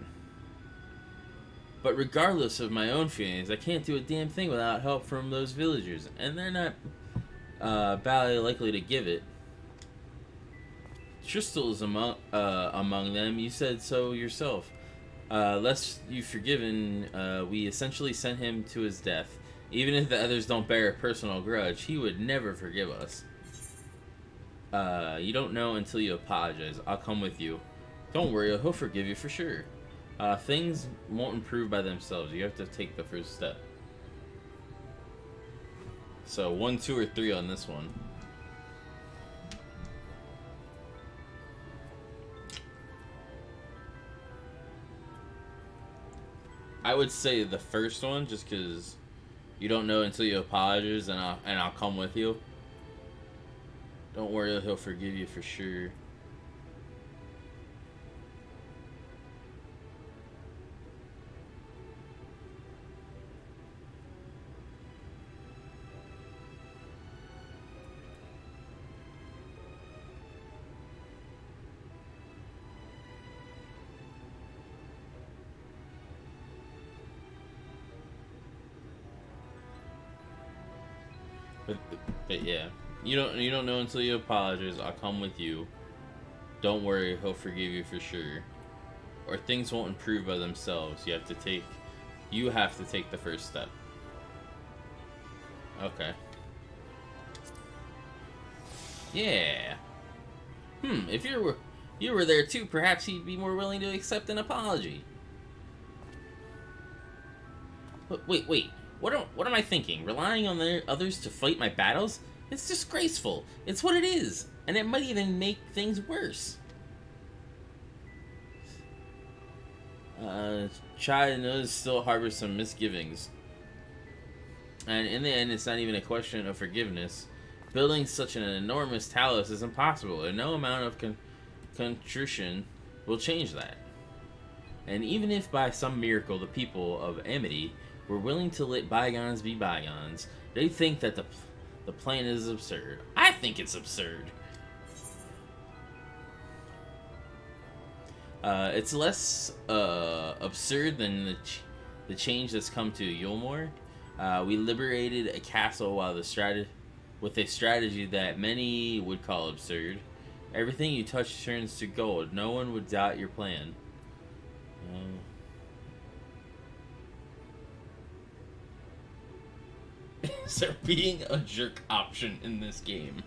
But regardless of my own feelings, I can't do a damn thing without help from those villagers, and they're not badly likely to give it. Tristal is among them. You said so yourself. Lest you've forgiven, we essentially sent him to his death. Even if the others don't bear a personal grudge, he would never forgive us. You don't know until you apologize. I'll come with you. Don't worry, he'll forgive you for sure. Things won't improve by themselves. You have to take the first step. So 1, 2, or 3 on this one. I would say the first one, just because you don't know until you apologize, and I'll come with you. Don't worry, he'll forgive you for sure. But yeah, you don't know until you apologize. I'll come with you. Don't worry, he'll forgive you for sure. Or things won't improve by themselves. You have to take the first step. Okay. Yeah. If you were there too, perhaps he'd be more willing to accept an apology. Wait. What am I thinking? Relying on others to fight my battles? It's disgraceful. It's what it is. And it might even make things worse. Chai knows still harbors some misgivings. And in the end, it's not even a question of forgiveness. Building such an enormous talos is impossible, and no amount of contrition will change that. And even if by some miracle the people of Amity were willing to let bygones be bygones, they think that the plan is absurd. I think it's absurd. It's less absurd than the change that's come to Yulmore. We liberated a castle with a strategy that many would call absurd. Everything you touch turns to gold. No one would doubt your plan. Is there being a jerk option in this game?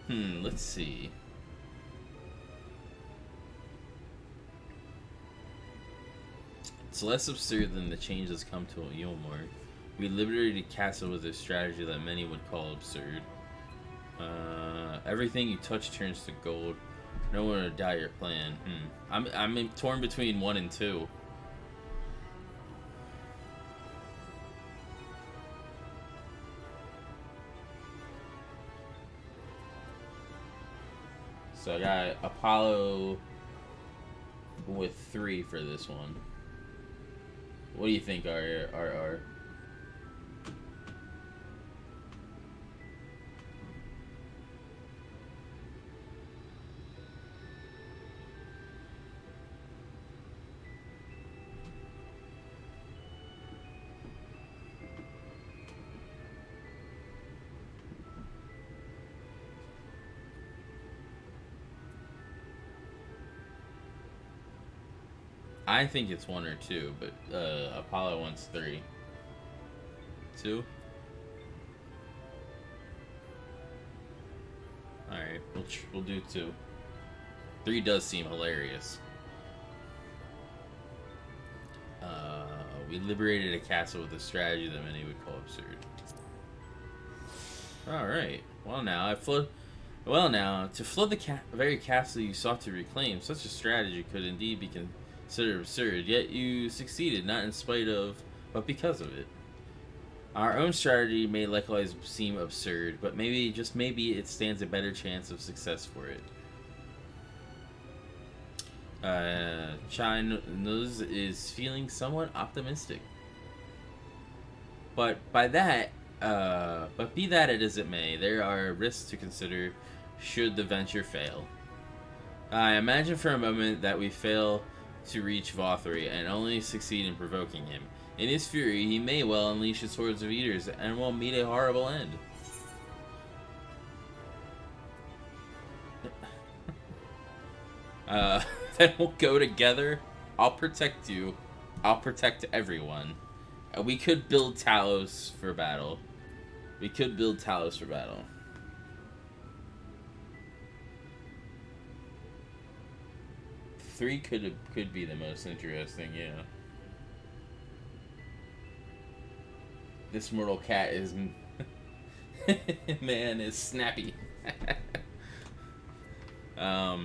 Let's see. It's less absurd than the change that's come to Yulmore. We liberated castle with a strategy that many would call absurd. Everything you touch turns to gold. No one would doubt your plan. I'm torn between 1 and 2. So I got Apollo with 3 for this one. What do you think, RR? I think it's 1 or 2, but Apollo wants 3. 2? Alright, we'll do 2. 3 does seem hilarious. We liberated a castle with a strategy that many would call absurd. Alright, to flood the very castle you sought to reclaim, such a strategy could indeed be considered absurd, yet you succeeded, not in spite of, but because of it. Our own strategy may likewise seem absurd, but maybe, just maybe, it stands a better chance of success for it. Chai knows is feeling somewhat optimistic. But be that as it may, there are risks to consider should the venture fail. I imagine for a moment that we fail to reach Vothri and only succeed in provoking him. In his fury, he may well unleash his hordes of eaters and will meet a horrible end. Then we'll go together. I'll protect you. I'll protect everyone. We could build Talos for battle. 3 could be the most interesting, yeah. This mortal cat is man is snappy. I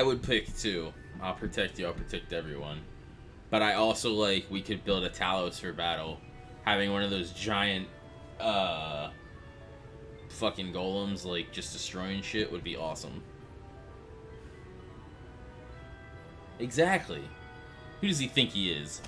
would pick 2. I'll protect you, I'll protect everyone. But I also we could build a Talos for battle. Having one of those giant fucking golems, like, just destroying shit would be awesome. Exactly. Who does he think he is?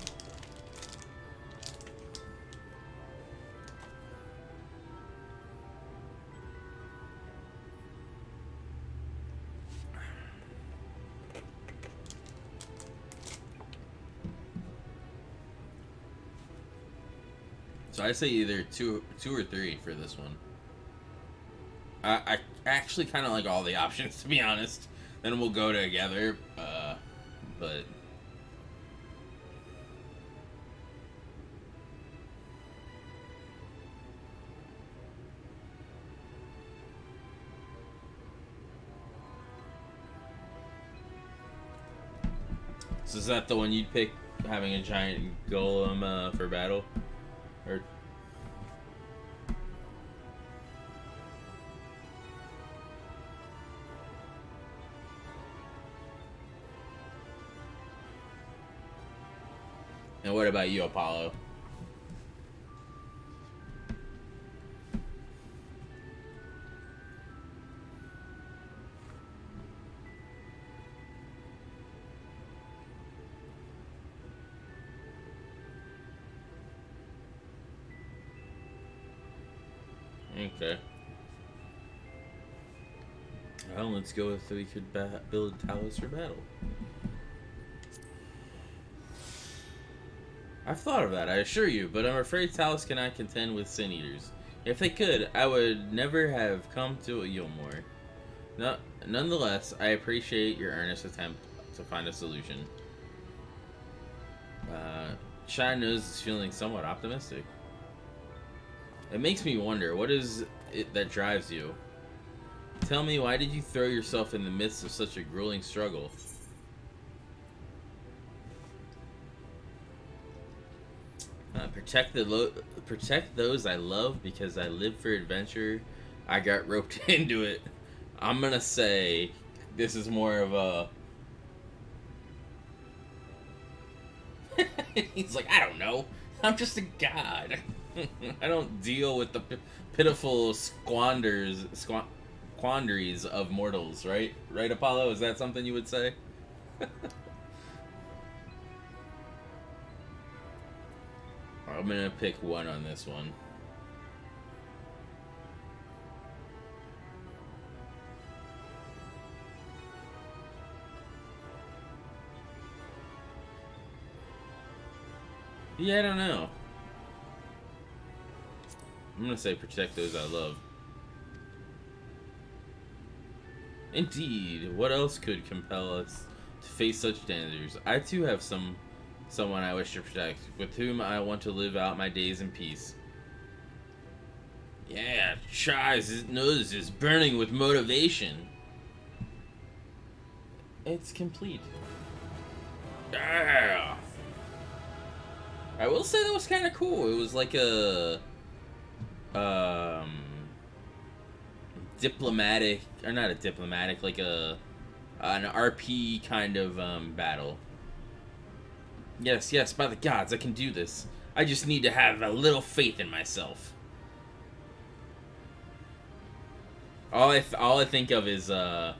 So I say either two or three for this one. I actually kind of like all the options, to be honest. Then we'll go together, but... So is that the one you'd pick, having a giant golem for battle? Or... And what about you, Apollo? Okay. Well, let's go with we could build Talos for battle. I've thought of that, I assure you, but I'm afraid Talos cannot contend with Sin Eaters. If they could, I would never have come to Yulmore. No, nonetheless, I appreciate your earnest attempt to find a solution. Shine Nose is feeling somewhat optimistic. It makes me wonder, what is it that drives you? Tell me, why did you throw yourself in the midst of such a grueling struggle? Protect those I love because I live for adventure. I got roped into it. I'm gonna say this is more of a... He's like, I don't know. I'm just a god. I don't deal with the pitiful quandaries of mortals, right? Right, Apollo? Is that something you would say? I'm gonna pick one on this one. Yeah, I don't know. I'm gonna say protect those I love. Indeed, what else could compel us to face such dangers? I too have someone I wish to protect, with whom I want to live out my days in peace. Yeah, Shy's nose is burning with motivation. It's complete. Yeah. I will say that was kind of cool. It was like a diplomatic, or not a diplomatic, like an RP kind of battle. Yes, yes, by the gods, I can do this. I just need to have a little faith in myself. All I think of is the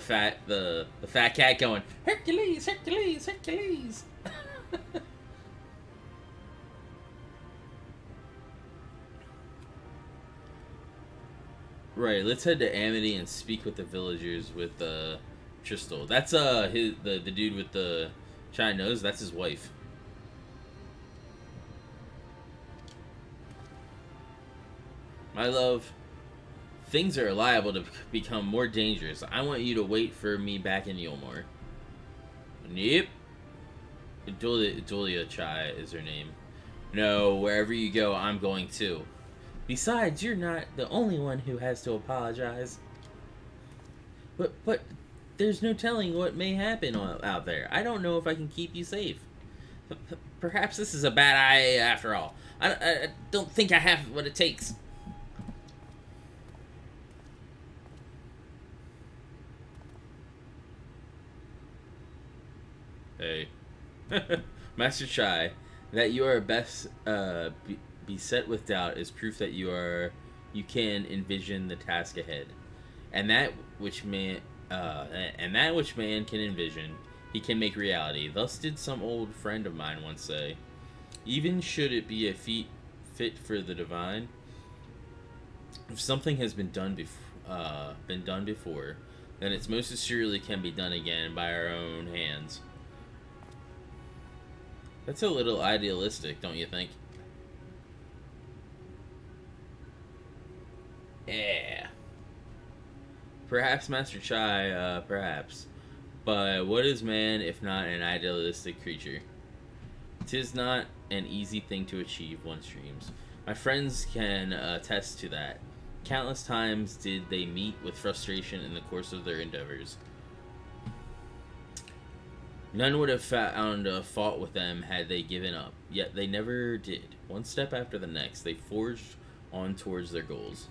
fat cat going, Hercules, Hercules, Hercules. Right, let's head to Amity and speak with the villagers with Tristal. That's the dude with the shiny nose. That's his wife. My love, things are liable to become more dangerous. I want you to wait for me back in Yulmore. Yep. Julia Chai is her name. No, wherever you go, I'm going too. Besides, you're not the only one who has to apologize. But there's no telling what may happen out there. I don't know if I can keep you safe. Perhaps this is a bad idea after all. I don't think I have what it takes. Hey. Master Chai, that you are best beset with doubt is proof that you are you can envision the task ahead, and that which man can envision, he can make reality. Thus did some old friend of mine once say. Even should it be a feat fit for the divine, if something has been done before, then it most assuredly can be done again by our own hands. That's a little idealistic, don't you think? Yeah. Perhaps, Master Chai, perhaps. But what is man if not an idealistic creature? 'Tis not an easy thing to achieve, one's dreams. My friends can attest to that. Countless times did they meet with frustration in the course of their endeavors. None would have found fault with them had they given up, yet they never did. One step after the next, they forged on towards their goals.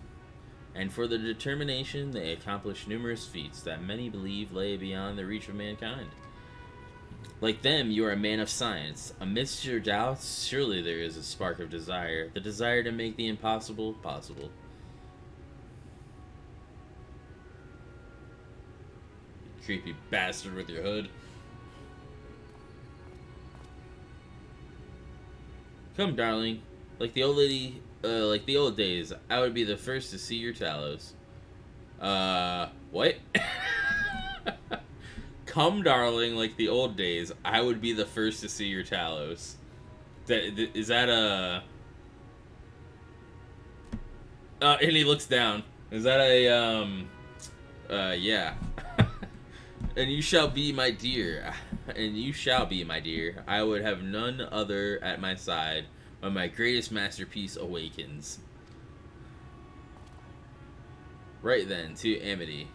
And for their determination, they accomplished numerous feats that many believe lay beyond the reach of mankind. Like them, you are a man of science. Amidst your doubts, surely there is a spark of desire, the desire to make the impossible possible. You creepy bastard with your hood. Come, darling. Like the old days, I would be the first to see your Talos. What? Come, darling, like the old days, I would be the first to see your Talos. Is that a... and he looks down. Is that a, yeah. And you shall be my dear. And you shall be my dear. I would have none other at my side when my greatest masterpiece awakens. Right then, to Amity.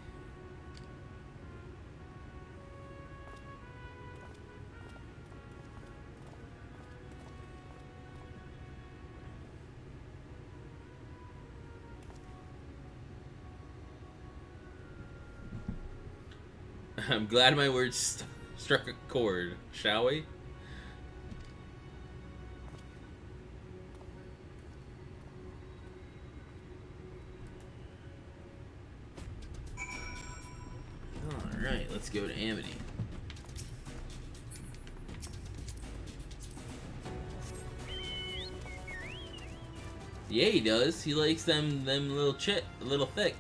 I'm glad my words struck a chord, shall we? Alright, let's go to Amity. Yeah, he does. He likes them little thick.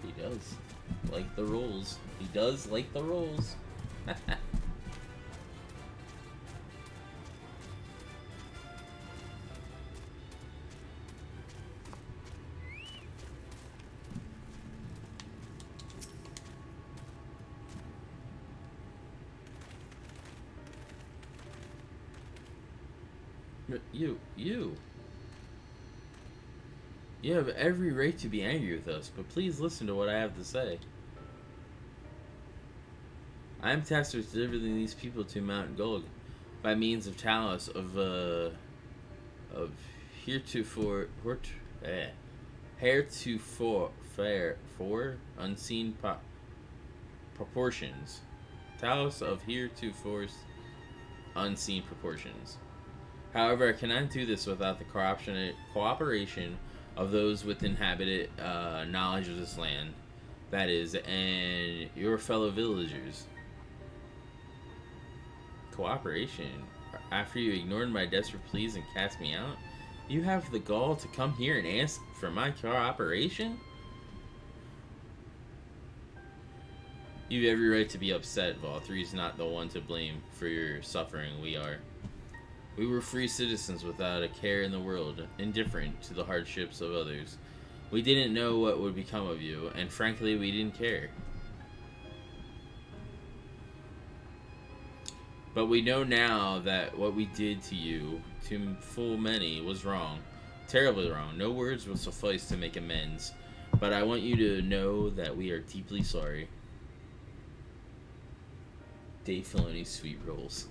He does like the rolls. He does like the rolls. You have every right to be angry with us, but please listen to what I have to say. I am tasked with delivering these people to Mount Golg by means of Talos of heretofore unseen proportions. Talos of heretofore unseen proportions. However, I cannot do this without the cooperation of those with inhabited knowledge of this land, that is, and your fellow villagers. Cooperation? After you ignored my desperate pleas and cast me out, you have the gall to come here and ask for my cooperation? You have every right to be upset. Vol 3 is not the one to blame for your suffering. We are. We were free citizens without a care in the world, indifferent to the hardships of others. We didn't know what would become of you, and frankly, we didn't care. But we know now that what we did to you, to full many, was wrong. Terribly wrong. No words will suffice to make amends, but I want you to know that we are deeply sorry. Dave Filoni's sweet rolls.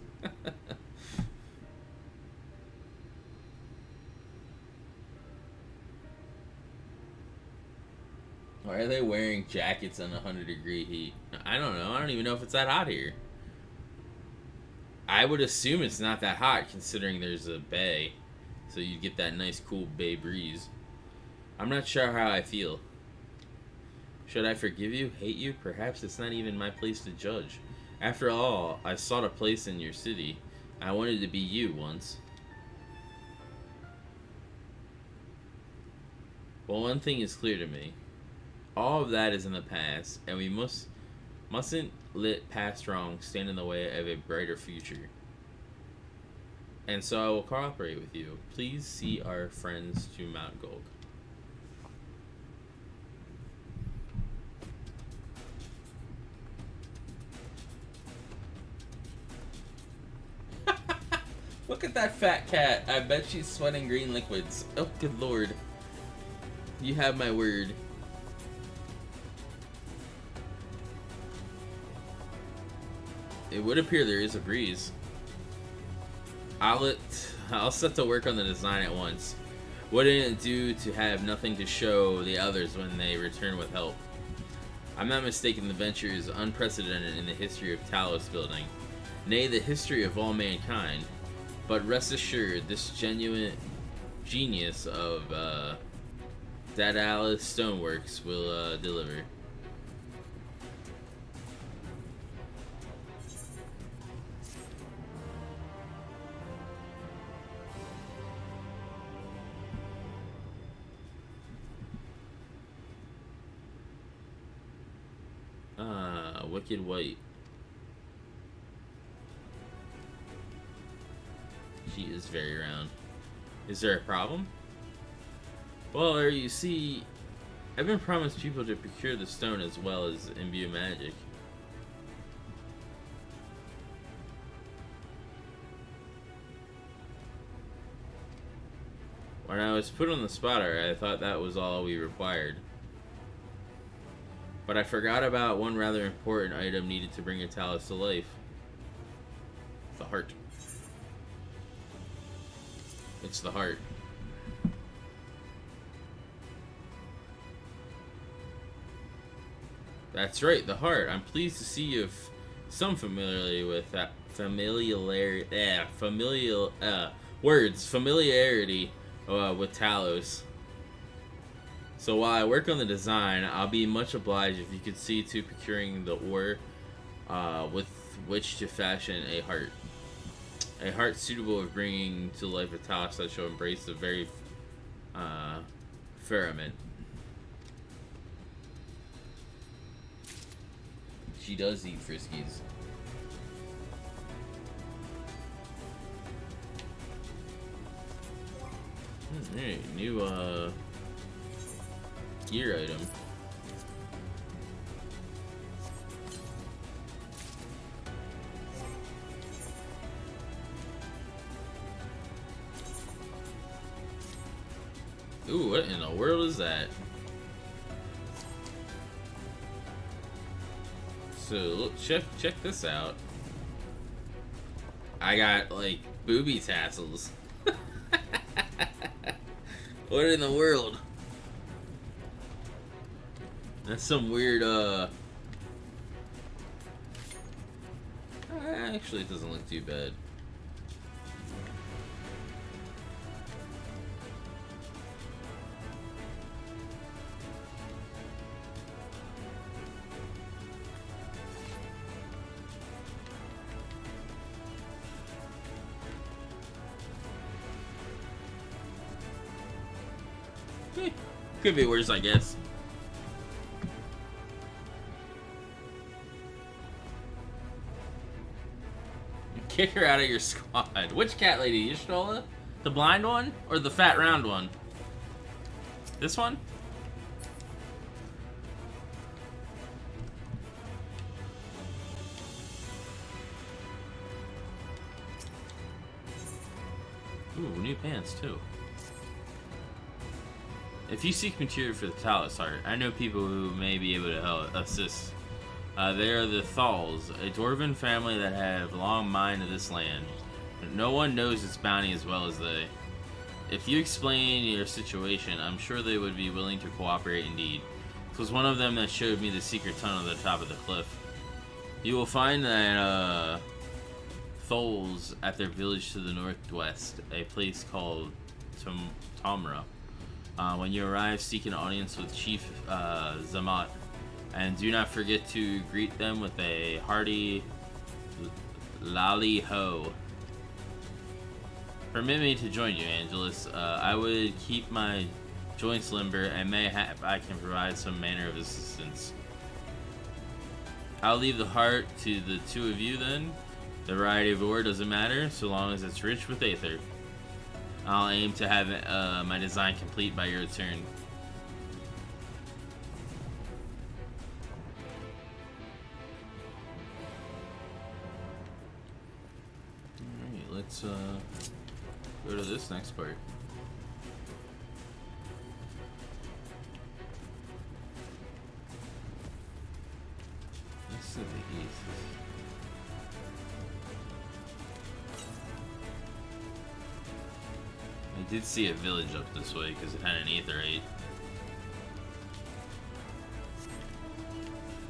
Why are they wearing jackets in 100-degree heat? I don't know. I don't even know if it's that hot here. I would assume it's not that hot considering there's a bay. So you get that nice cool bay breeze. I'm not sure how I feel. Should I forgive you? Hate you? Perhaps it's not even my place to judge. After all, I sought a place in your city. I wanted to be you once. Well, one thing is clear to me. All of that is in the past, and we mustn't let past wrongs stand in the way of a brighter future. And so I will cooperate with you. Please see our friends to Mount Gulg. Look at that fat cat. I bet she's sweating green liquids. Oh, good lord. You have my word. It would appear there is a breeze. I'll set to work on the design at once. Wouldn't it do to have nothing to show the others when they return with help? I'm not mistaken, the venture is unprecedented in the history of Talos building, nay, the history of all mankind. But rest assured, this genuine genius of Daedalus Stoneworks will deliver. Wicked White. She is very round. Is there a problem? Well, you see, I've been promised people to procure the stone as well as imbue magic. When I was put on the spotter, I thought that was all we required. But I forgot about one rather important item needed to bring a Talos to life. The heart. It's the heart. That's right, the heart. I'm pleased to see you have some familiarity with that. Familiarity with Talos. So while I work on the design, I'll be much obliged if you could see to procuring the ore with which to fashion a heart. A heart suitable of bringing to life a Talos that shall embrace the very firmament. She does eat Friskies. Alright, new gear item. Ooh, what in the world is that? So look, check this out. I got like booby tassels. What in the world? That's some weird, actually, it doesn't look too bad. Could be worse, I guess. Kick her out of your squad. Which cat lady? Yashtola? The blind one? Or the fat round one? This one? Ooh, new pants too. If you seek material for the Talus art, I know people who may be able to help assist. They are the Thals, a dwarven family that have long mined of this land. No one knows its bounty as well as they. If you explain your situation, I'm sure they would be willing to cooperate indeed. It was one of them that showed me the secret tunnel at the top of the cliff. You will find that Thals at their village to the northwest, a place called Tomra. When you arrive, seek an audience with Chief Zamat, and do not forget to greet them with a hearty lally ho. Permit me to join you, Angelus. I would keep my joints limber, and mayhap I can provide some manner of assistance. I'll leave the heart to the two of you then. The variety of ore doesn't matter, so long as it's rich with aether. I'll aim to have my design complete by your return. Alright, let's go to this next part. This is the east. I did see a village up this way because it had an aetherite.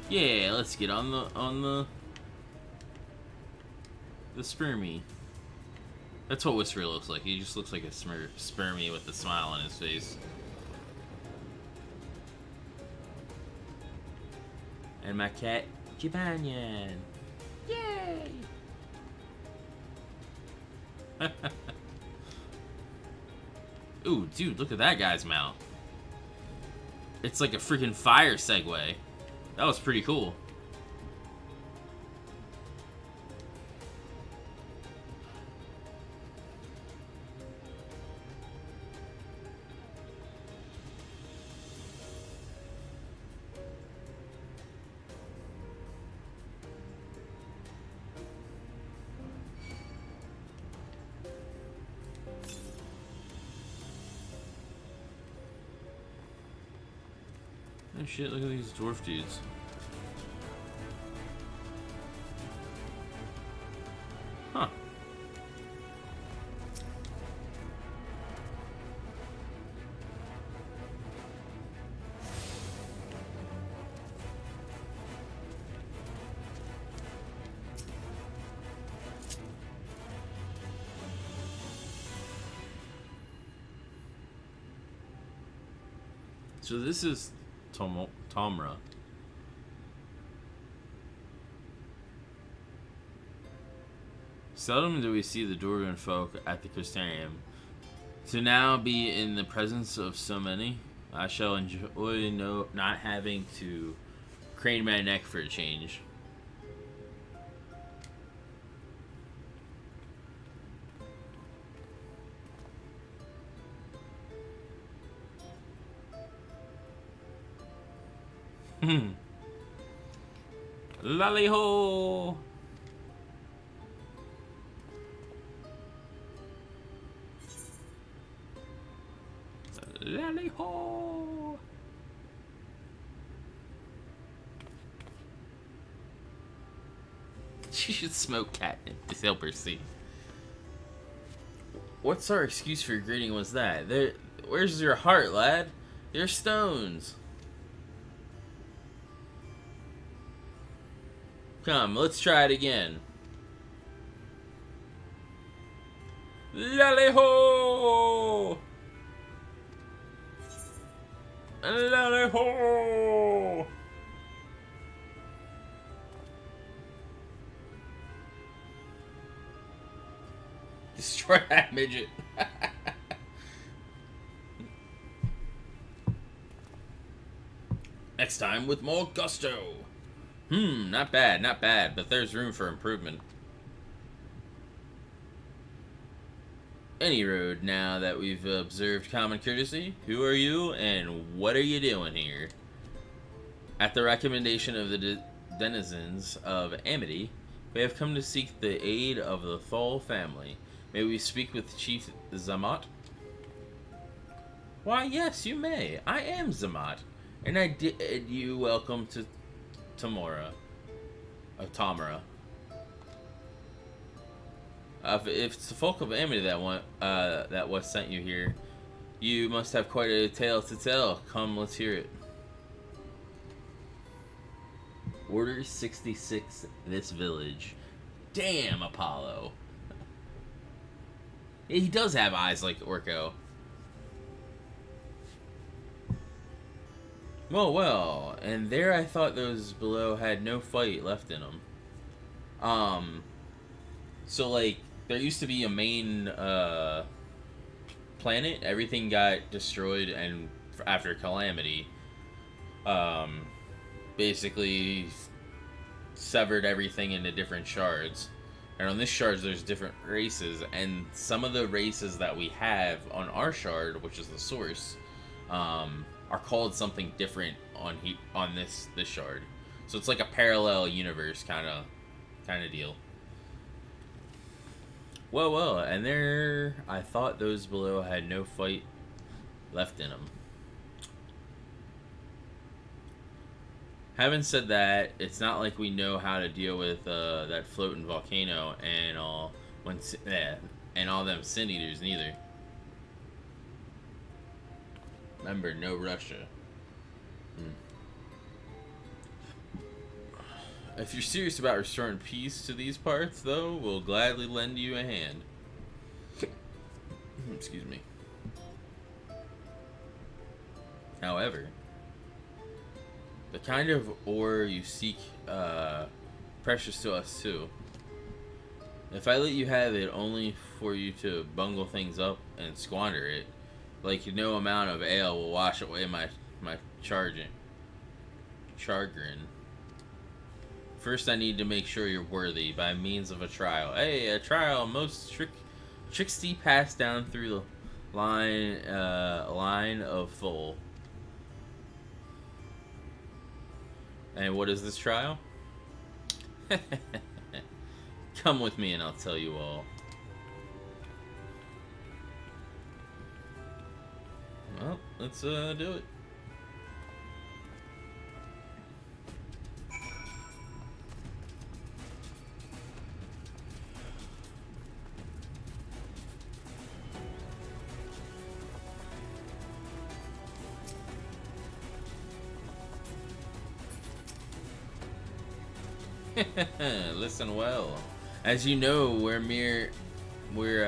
Yeah, let's get on the spermy. That's what Whisper looks like. He just looks like a spermy with a smile on his face. And my cat, Jibanian. Yay! Ooh, dude, look at that guy's mount. It's like a freaking fire Segway. That was pretty cool. Oh shit, look at these dwarf dudes. Huh. So this is Tomra. Seldom do we see the dwarven folk at the Crystarium. To now be in the presence of so many, I shall enjoy not having to crane my neck for a change. Lally ho! Lally ho! She should smoke catnip to help her see. What's our excuse for greeting was that? Where's your heart, lad? Your stones. Come, let's try it again. Lally ho! Lally ho! Destroy that midget. Next time with more gusto. Not bad, but there's room for improvement. Any road now that we've observed common courtesy. Who are you and what are you doing here? At the recommendation of the denizens of Amity, we have come to seek the aid of the Thal family. May we speak with Chief Zamat? Why, yes, you may. I am Zamat, and I did you welcome to Tamora. Tamara. If it's the folk of Amity that was sent you here, you must have quite a tale to tell. Come, let's hear it. Order 66, this village. Damn, Apollo. He does have eyes like Orko. Well, and there I thought those below had no fight left in them. So like, there used to be a main, planet. Everything got destroyed, and after Calamity, basically severed everything into different shards. And on this shard, there's different races, and some of the races that we have on our shard, which is the source, are called something different on this shard. So it's like a parallel universe kind of deal. Well, and there I thought those below had no fight left in them. Having said that, it's not like we know how to deal with that floating volcano and all and all them sin eaters neither. Remember, no Russia. If you're serious about restoring peace to these parts, though, we'll gladly lend you a hand. Excuse me. However, the kind of ore you seek, precious to us too. If I let you have it only for you to bungle things up and squander it, like no amount of ale will wash away my chagrin. First, I need to make sure you're worthy by means of a trial. Hey, a trial, most tricksty passed down through the line of full. And what is this trial? Come with me and I'll tell you all. Well, let's do it. Listen well. As you know, we're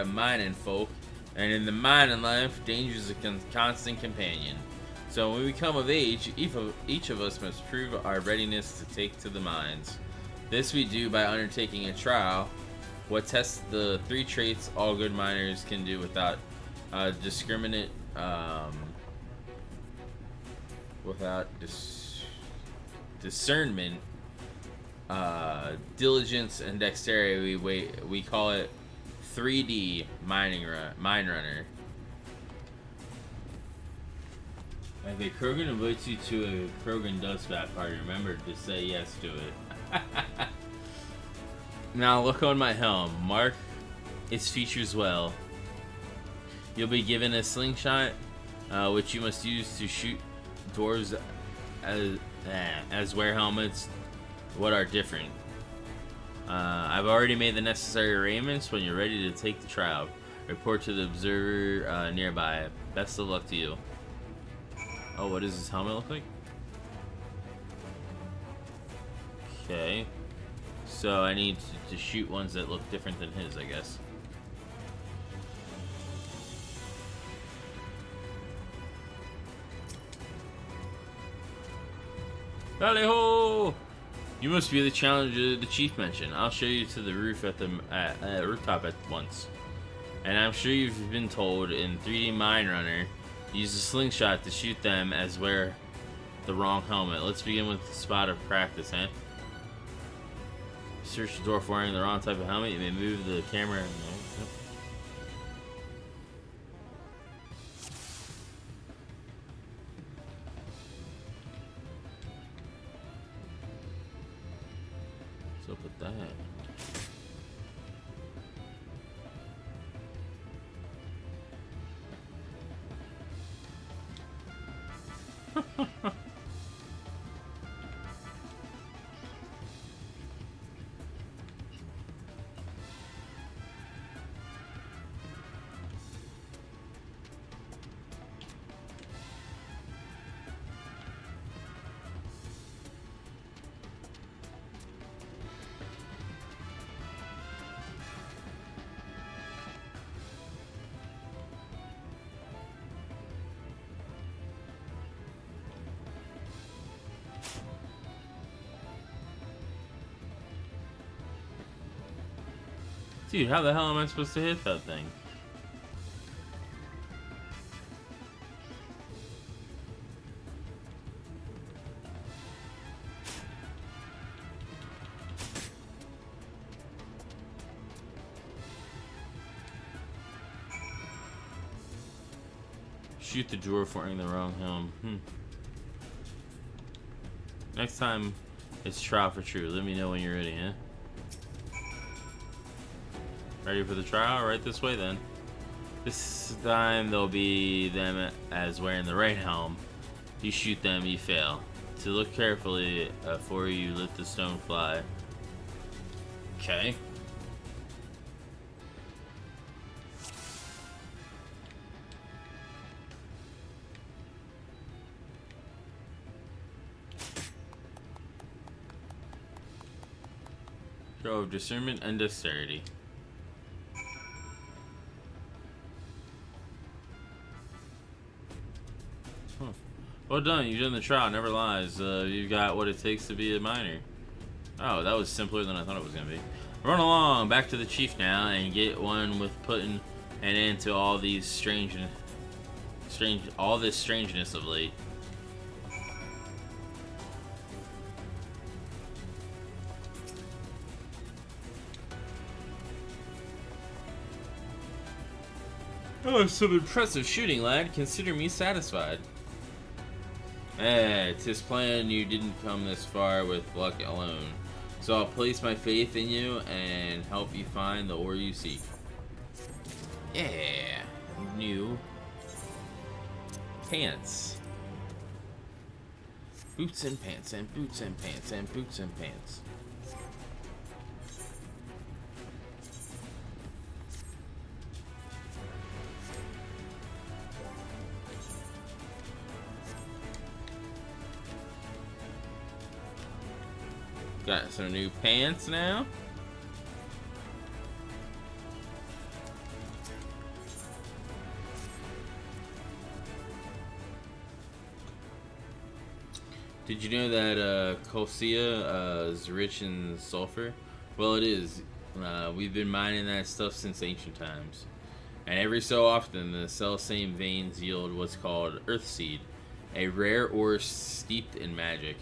a mining folk, and in the mining life, danger is a constant companion. So when we come of age, each of us must prove our readiness to take to the mines. This we do by undertaking a trial, what tests the 3 traits all good miners can do without discernment, diligence, and dexterity. We call it 3D mine runner. If a Krogan invites you to a Krogan dust bath party, remember to say yes to it. Now look on my helm. Mark its features well. You'll be given a slingshot, which you must use to shoot dwarves as wear helmets. What are different? I've already made the necessary arrangements. When you're ready to take the trial, report to the observer nearby. Best of luck to you. Oh, what does his helmet look like? Okay. So I need to shoot ones that look different than his, I guess. Tally-ho! You must be the challenger the chief mentioned. I'll show you to the roof at the rooftop at once. And I'm sure you've been told in 3D Mine Runner, use a slingshot to shoot them as wear the wrong helmet. Let's begin with the spot of practice, huh? Search the dwarf wearing the wrong type of helmet. You may move the camera. What's up with that? Dude, how the hell am I supposed to hit that thing? Shoot the dwarf wearing the wrong helm. Next time, it's trial for true. Let me know when you're ready, huh? Ready for the trial? Right this way then. This time there'll be them as wearing the right helm. You shoot them, you fail. To look carefully before you let the stone fly. Okay. Show of discernment and dexterity. Well done, you've done the trial, never lies. You've got what it takes to be a miner. Oh, that was simpler than I thought it was gonna be. Run along, back to the chief now, and get one with putting an end to all these all this strangeness of late. Oh, some impressive shooting, lad. Consider me satisfied. 'Tis plain you didn't come this far with luck alone. So I'll place my faith in you and help you find the ore you seek. Yeah. New pants. Boots and pants and boots and pants and boots and pants. Got some new pants now. Did you know that Colcia is rich in sulfur? Well, it is. We've been mining that stuff since ancient times. And every so often, the self-same veins yield what's called Earthseed, a rare ore steeped in magic.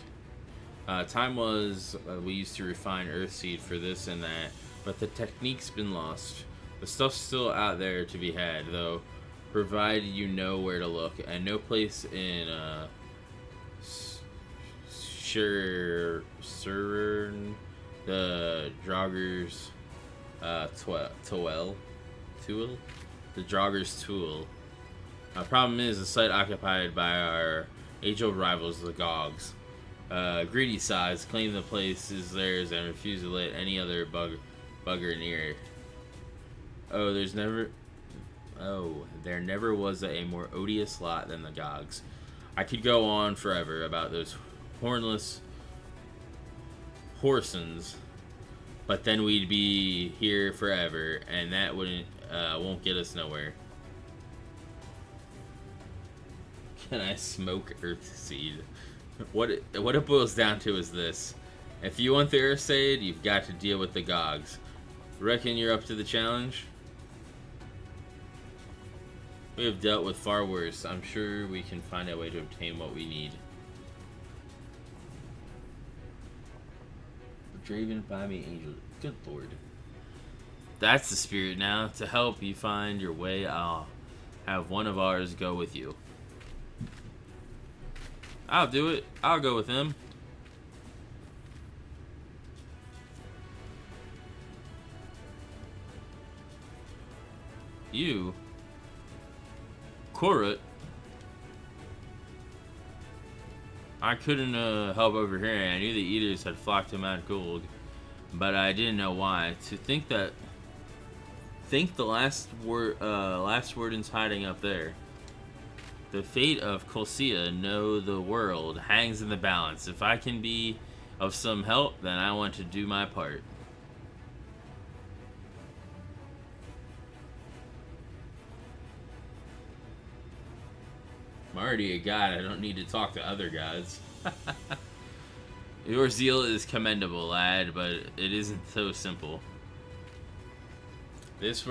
Time was we used to refine Earthseed for this and that, but the technique's been lost. The stuff's still out there to be had, though, provided you know where to look, and no place in Surin, the Draugrs Tool, the Draugrs Tool. Problem is, the site occupied by our age-old rivals, the Gogs. Greedy sides claim the place is theirs and refuse to let any other bugger near it. There never was a more odious lot than the Gogs. I could go on forever about those hornless horsons, but then we'd be here forever, and that won't get us nowhere. Can I smoke Earthseed? What it boils down to is this: if you want the Earthseed, you've got to deal with the Gogs. Reckon you're up to the challenge? We have dealt with far worse. I'm sure we can find a way to obtain what we need. Driven by me, angel. Good lord. That's the spirit now. To help you find your way, I'll have one of ours go with you. I'll do it. I'll go with him. You? Korut? I couldn't help over here. I knew the eaters had flocked to Mount Gold, but I didn't know why. To think the last warden's hiding up there. The fate of Colcia, know the world, hangs in the balance. If I can be of some help, then I want to do my part. I'm already a god. I don't need to talk to other gods. Your zeal is commendable, lad, but it isn't so simple. This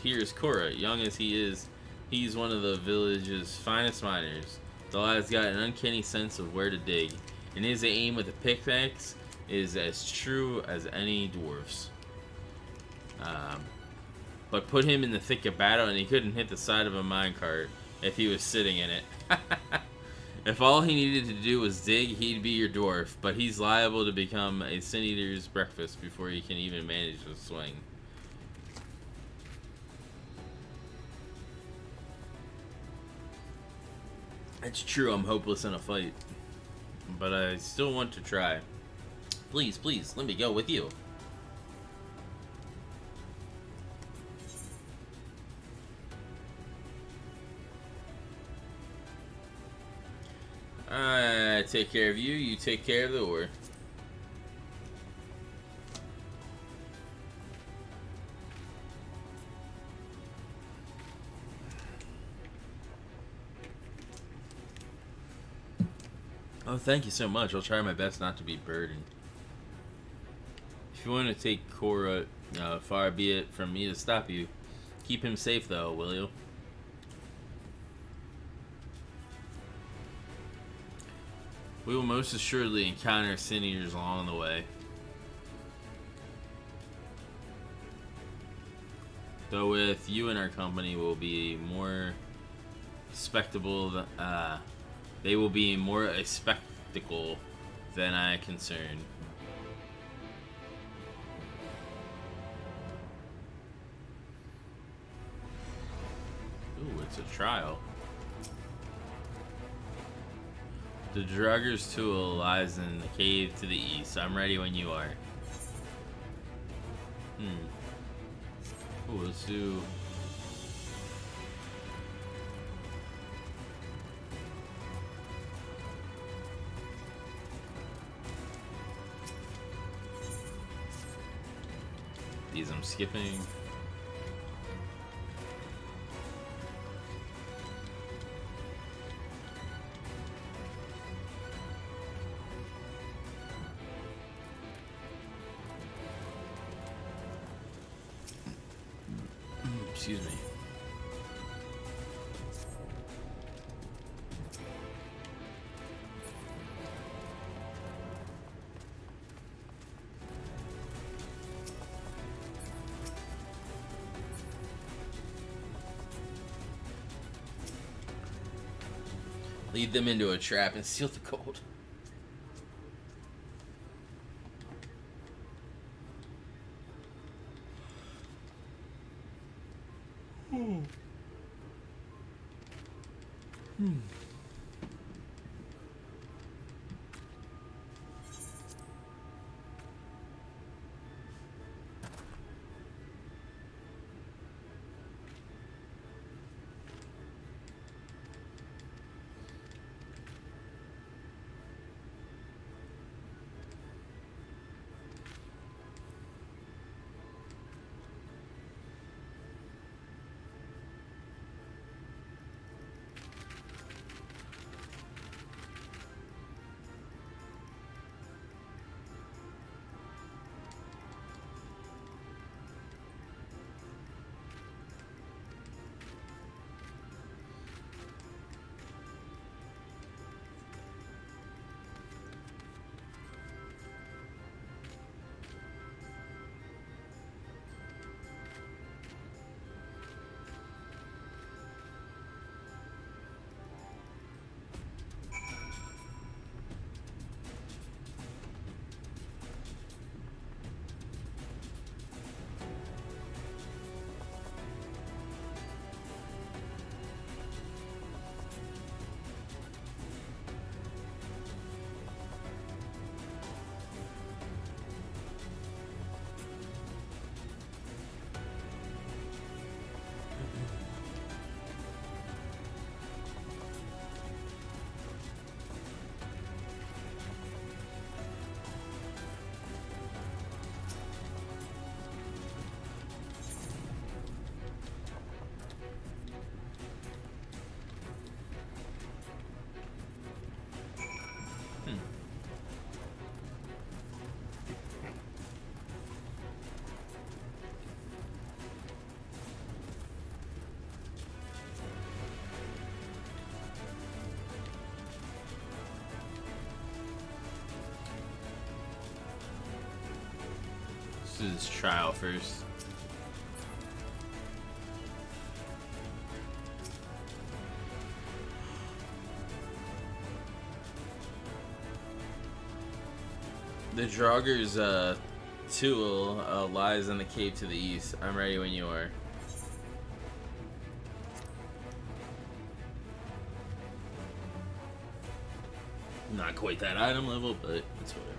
here's Cora. Young as he is, he's one of the village's finest miners. The lad's got an uncanny sense of where to dig, and his aim with a pickaxe is as true as any dwarf's. But put him in the thick of battle, and he couldn't hit the side of a minecart if he was sitting in it. If all he needed to do was dig, he'd be your dwarf, but he's liable to become a sin eater's breakfast before he can even manage to swing. It's true, I'm hopeless in a fight, but I still want to try. Please, please, let me go with you. I take care of you, you take care of the ore. Oh, thank you so much. I'll try my best not to be burdened. If you want to take Cora, far be it from me to stop you. Keep him safe, though, will you? We will most assuredly encounter sin eaters along the way. Though with you in our company will be more spectacle. They will be more a spectacle than I concern. Ooh, it's a trial. The Drugger's tool lies in the cave to the east. I'm ready when you are. Ooh, let's do... These I'm skipping. Excuse me. Lead them into a trap and steal the gold. do this trial first. The Draugur's tool lies in the cave to the east. I'm ready when you are. Not quite that item level, but it's whatever.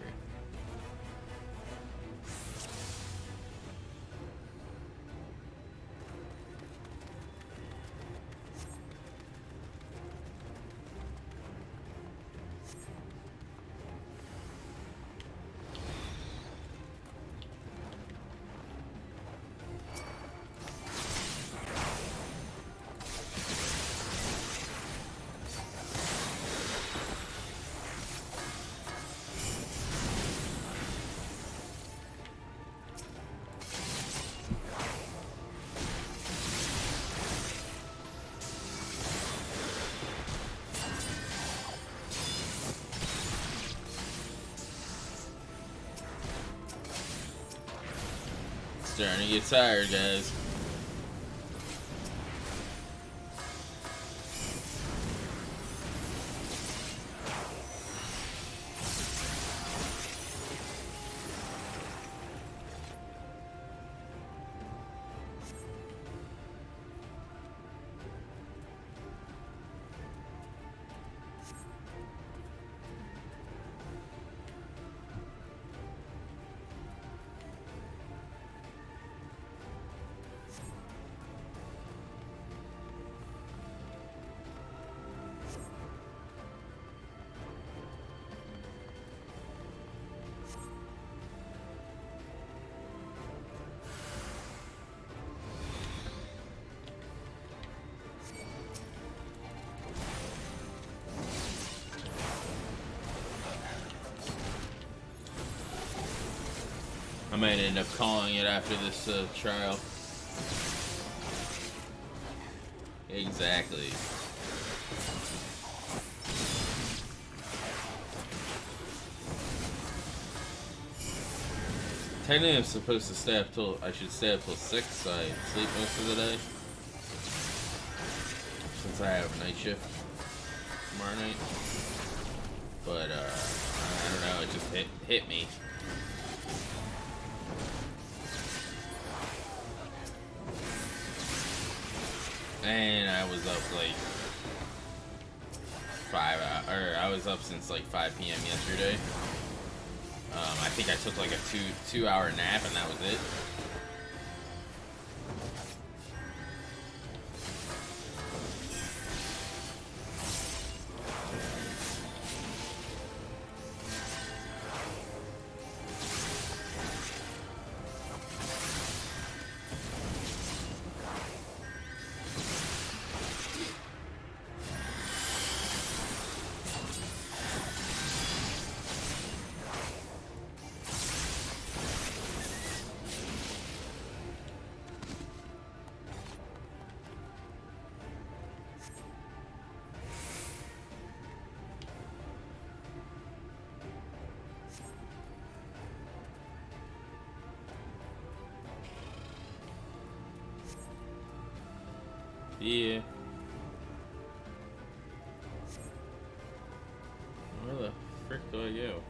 Starting to get tired, guys. I might end up calling it after this trial. Exactly. Technically, I'm supposed to stay up till, I should stay up till 6, so I sleep most of the day. Since I have a night shift tomorrow night. But, I don't know, it just hit me. And I was up like 5 hours, or I was up since like 5 p.m. yesterday. I think I took like a two hour nap and that was it. Yeah. Where the frick do I go?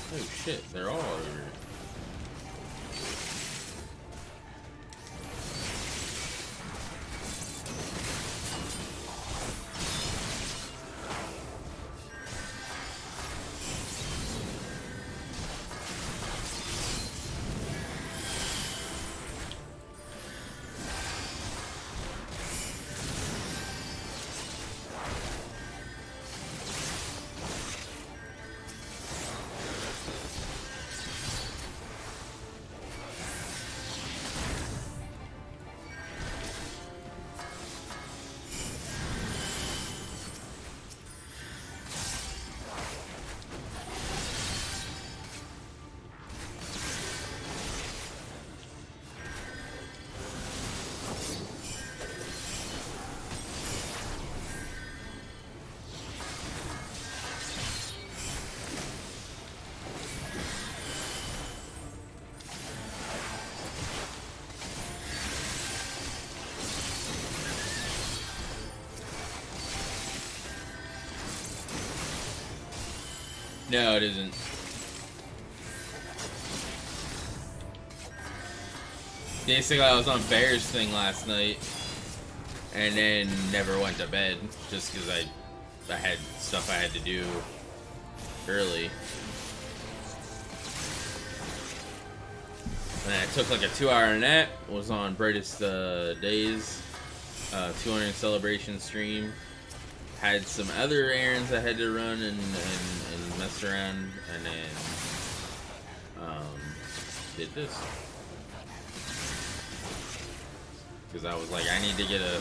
Oh shit, they're all over here. No, it isn't. Basically, I was on Bear's thing last night, and then never went to bed just because I had stuff I had to do early. And I took like a 2-hour nap. Was on Brightest Days, 200 celebration stream. Had some other errands I had to run and mess around, and then did this. Because I was like, I need to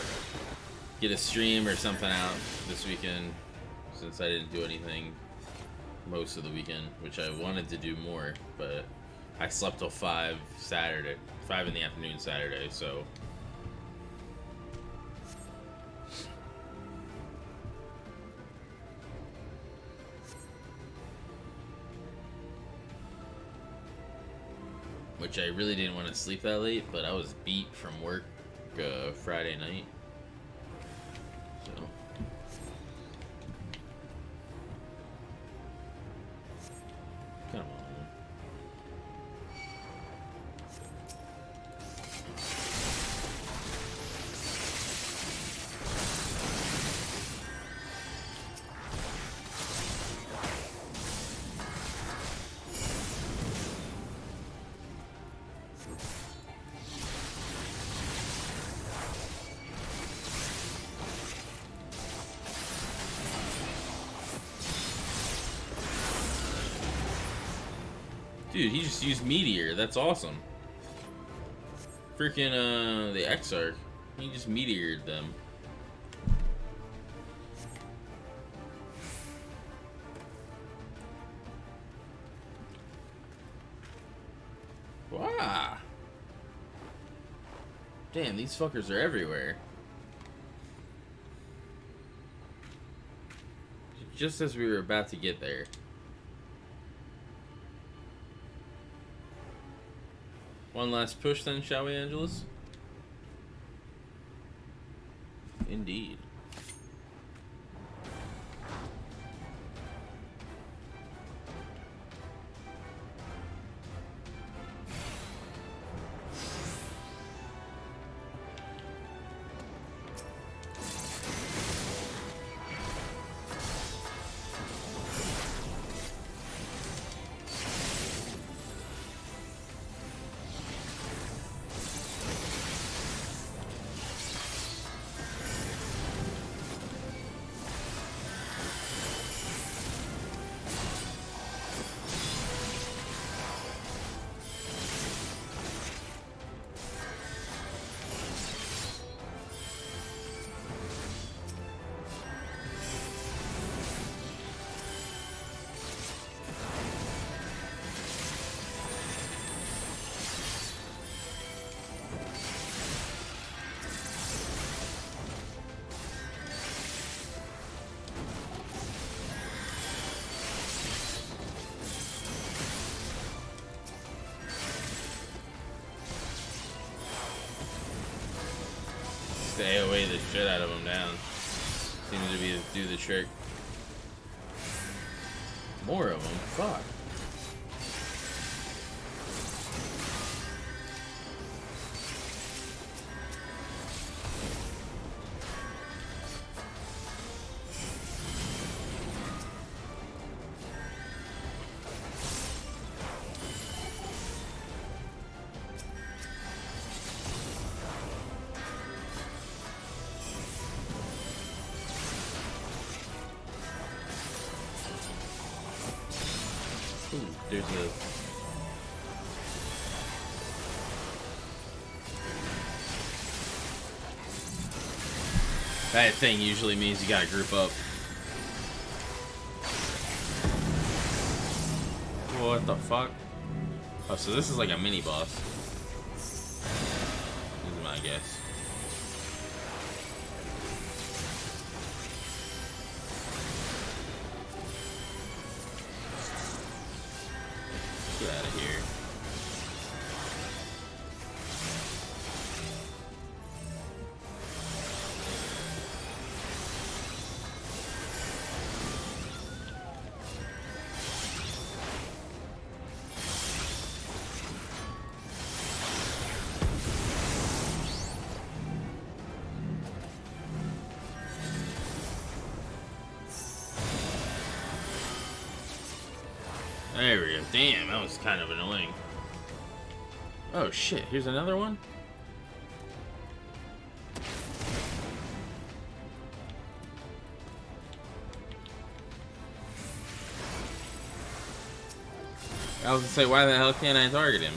get a stream or something out this weekend, since I didn't do anything most of the weekend, which I wanted to do more, but I slept till 5 in the afternoon Saturday, so. Which I really didn't want to sleep that late, but I was beat from work Friday night. So. Come on. Dude, he just used Meteor. That's awesome. Freaking, the Exarch. He just Meteored them. Wow. Damn, these fuckers are everywhere. Just as we were about to get there. One last push then, shall we, Angelus? Indeed. To AoE the shit out of him down. Seems to be do the trick. More of them? Fuck. There's a... That thing usually means you gotta group up. What the fuck? Oh, so this is like a mini boss. This is my guess. Get out of here. we go. Damn, that was kind of annoying. Oh shit, here's another one? I was gonna say, why the hell can't I target him?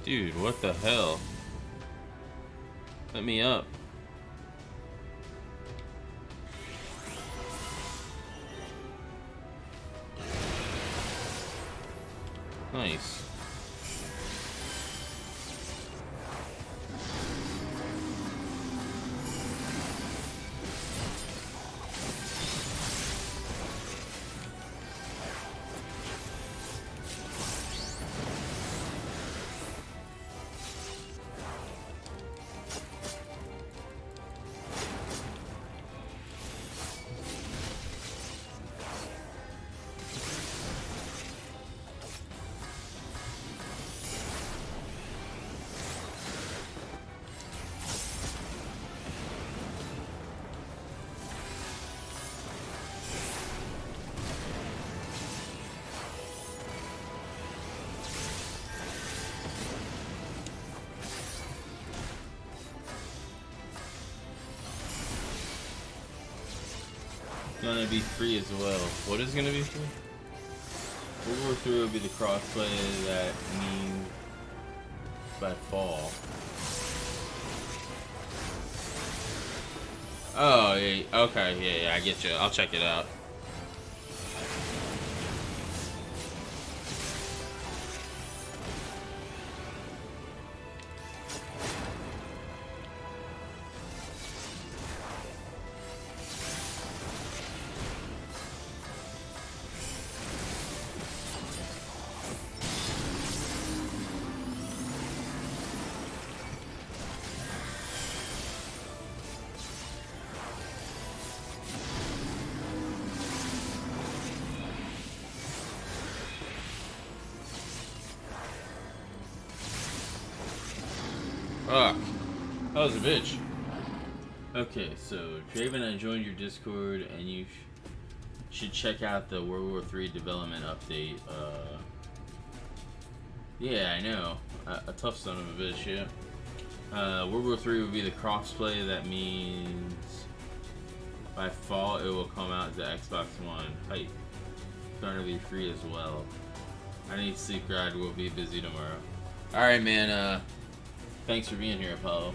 Dude, what the hell? Let me up. Nice. Gonna be free as well. What is gonna be free? World War 3 will be the crossplay that means by fall. Oh, yeah, okay, yeah, I get you. I'll check it out. Fuck. That was a bitch. Okay, so Draven, I joined your Discord, and you should check out the World War 3 development update. Yeah, I know. A tough son of a bitch, yeah. World War 3 would be the crossplay. That means by fall it will come out to Xbox One. Hype. It's going to be free as well. I need sleep, grad. We'll be busy tomorrow. Alright, man. Thanks for being here, Apollo.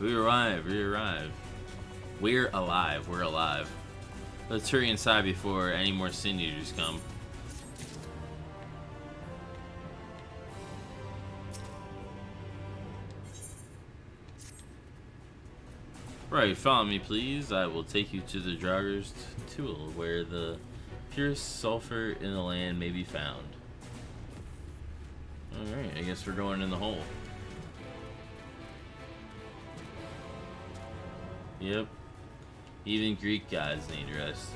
We arrive. We're alive. Let's hurry inside before any more Sin Eaters come. Right, follow me please. I will take you to the Draugrs Tool, where the purest sulfur in the land may be found. Alright, I guess we're going in the hole. Yep. Even Greek gods need rest.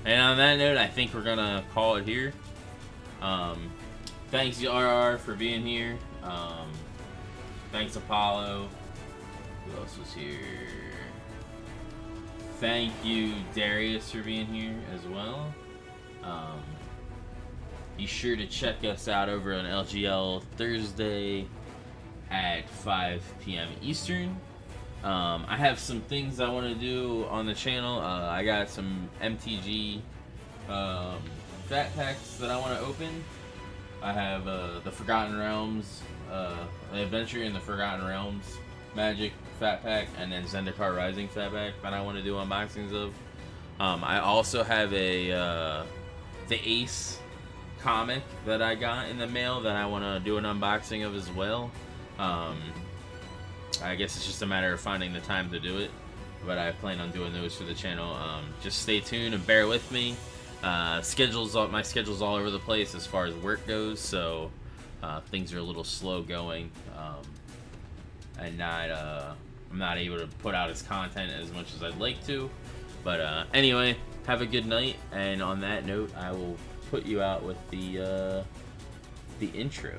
And on that note, I think we're gonna call it here. Thanks RR for being here. Thanks Apollo. Who else was here? Thank you Darius for being here as well. Be sure to check us out over on LGL Thursday at 5 p.m. Eastern. I have some things I want to do on the channel. I got some MTG fat packs that I want to open. I have the Forgotten Realms, Adventure in the Forgotten Realms Magic fat pack, and then Zendikar Rising fat pack that I want to do unboxings of. I also have a the Ace comic that I got in the mail that I want to do an unboxing of as well. I guess it's just a matter of finding the time to do it, but I plan on doing those for the channel. Just stay tuned and bear with me. My schedule's all over the place as far as work goes, so things are a little slow going, and I'm not able to put out as content as much as I'd like to. But anyway, have a good night, and on that note, I will put you out with the intro.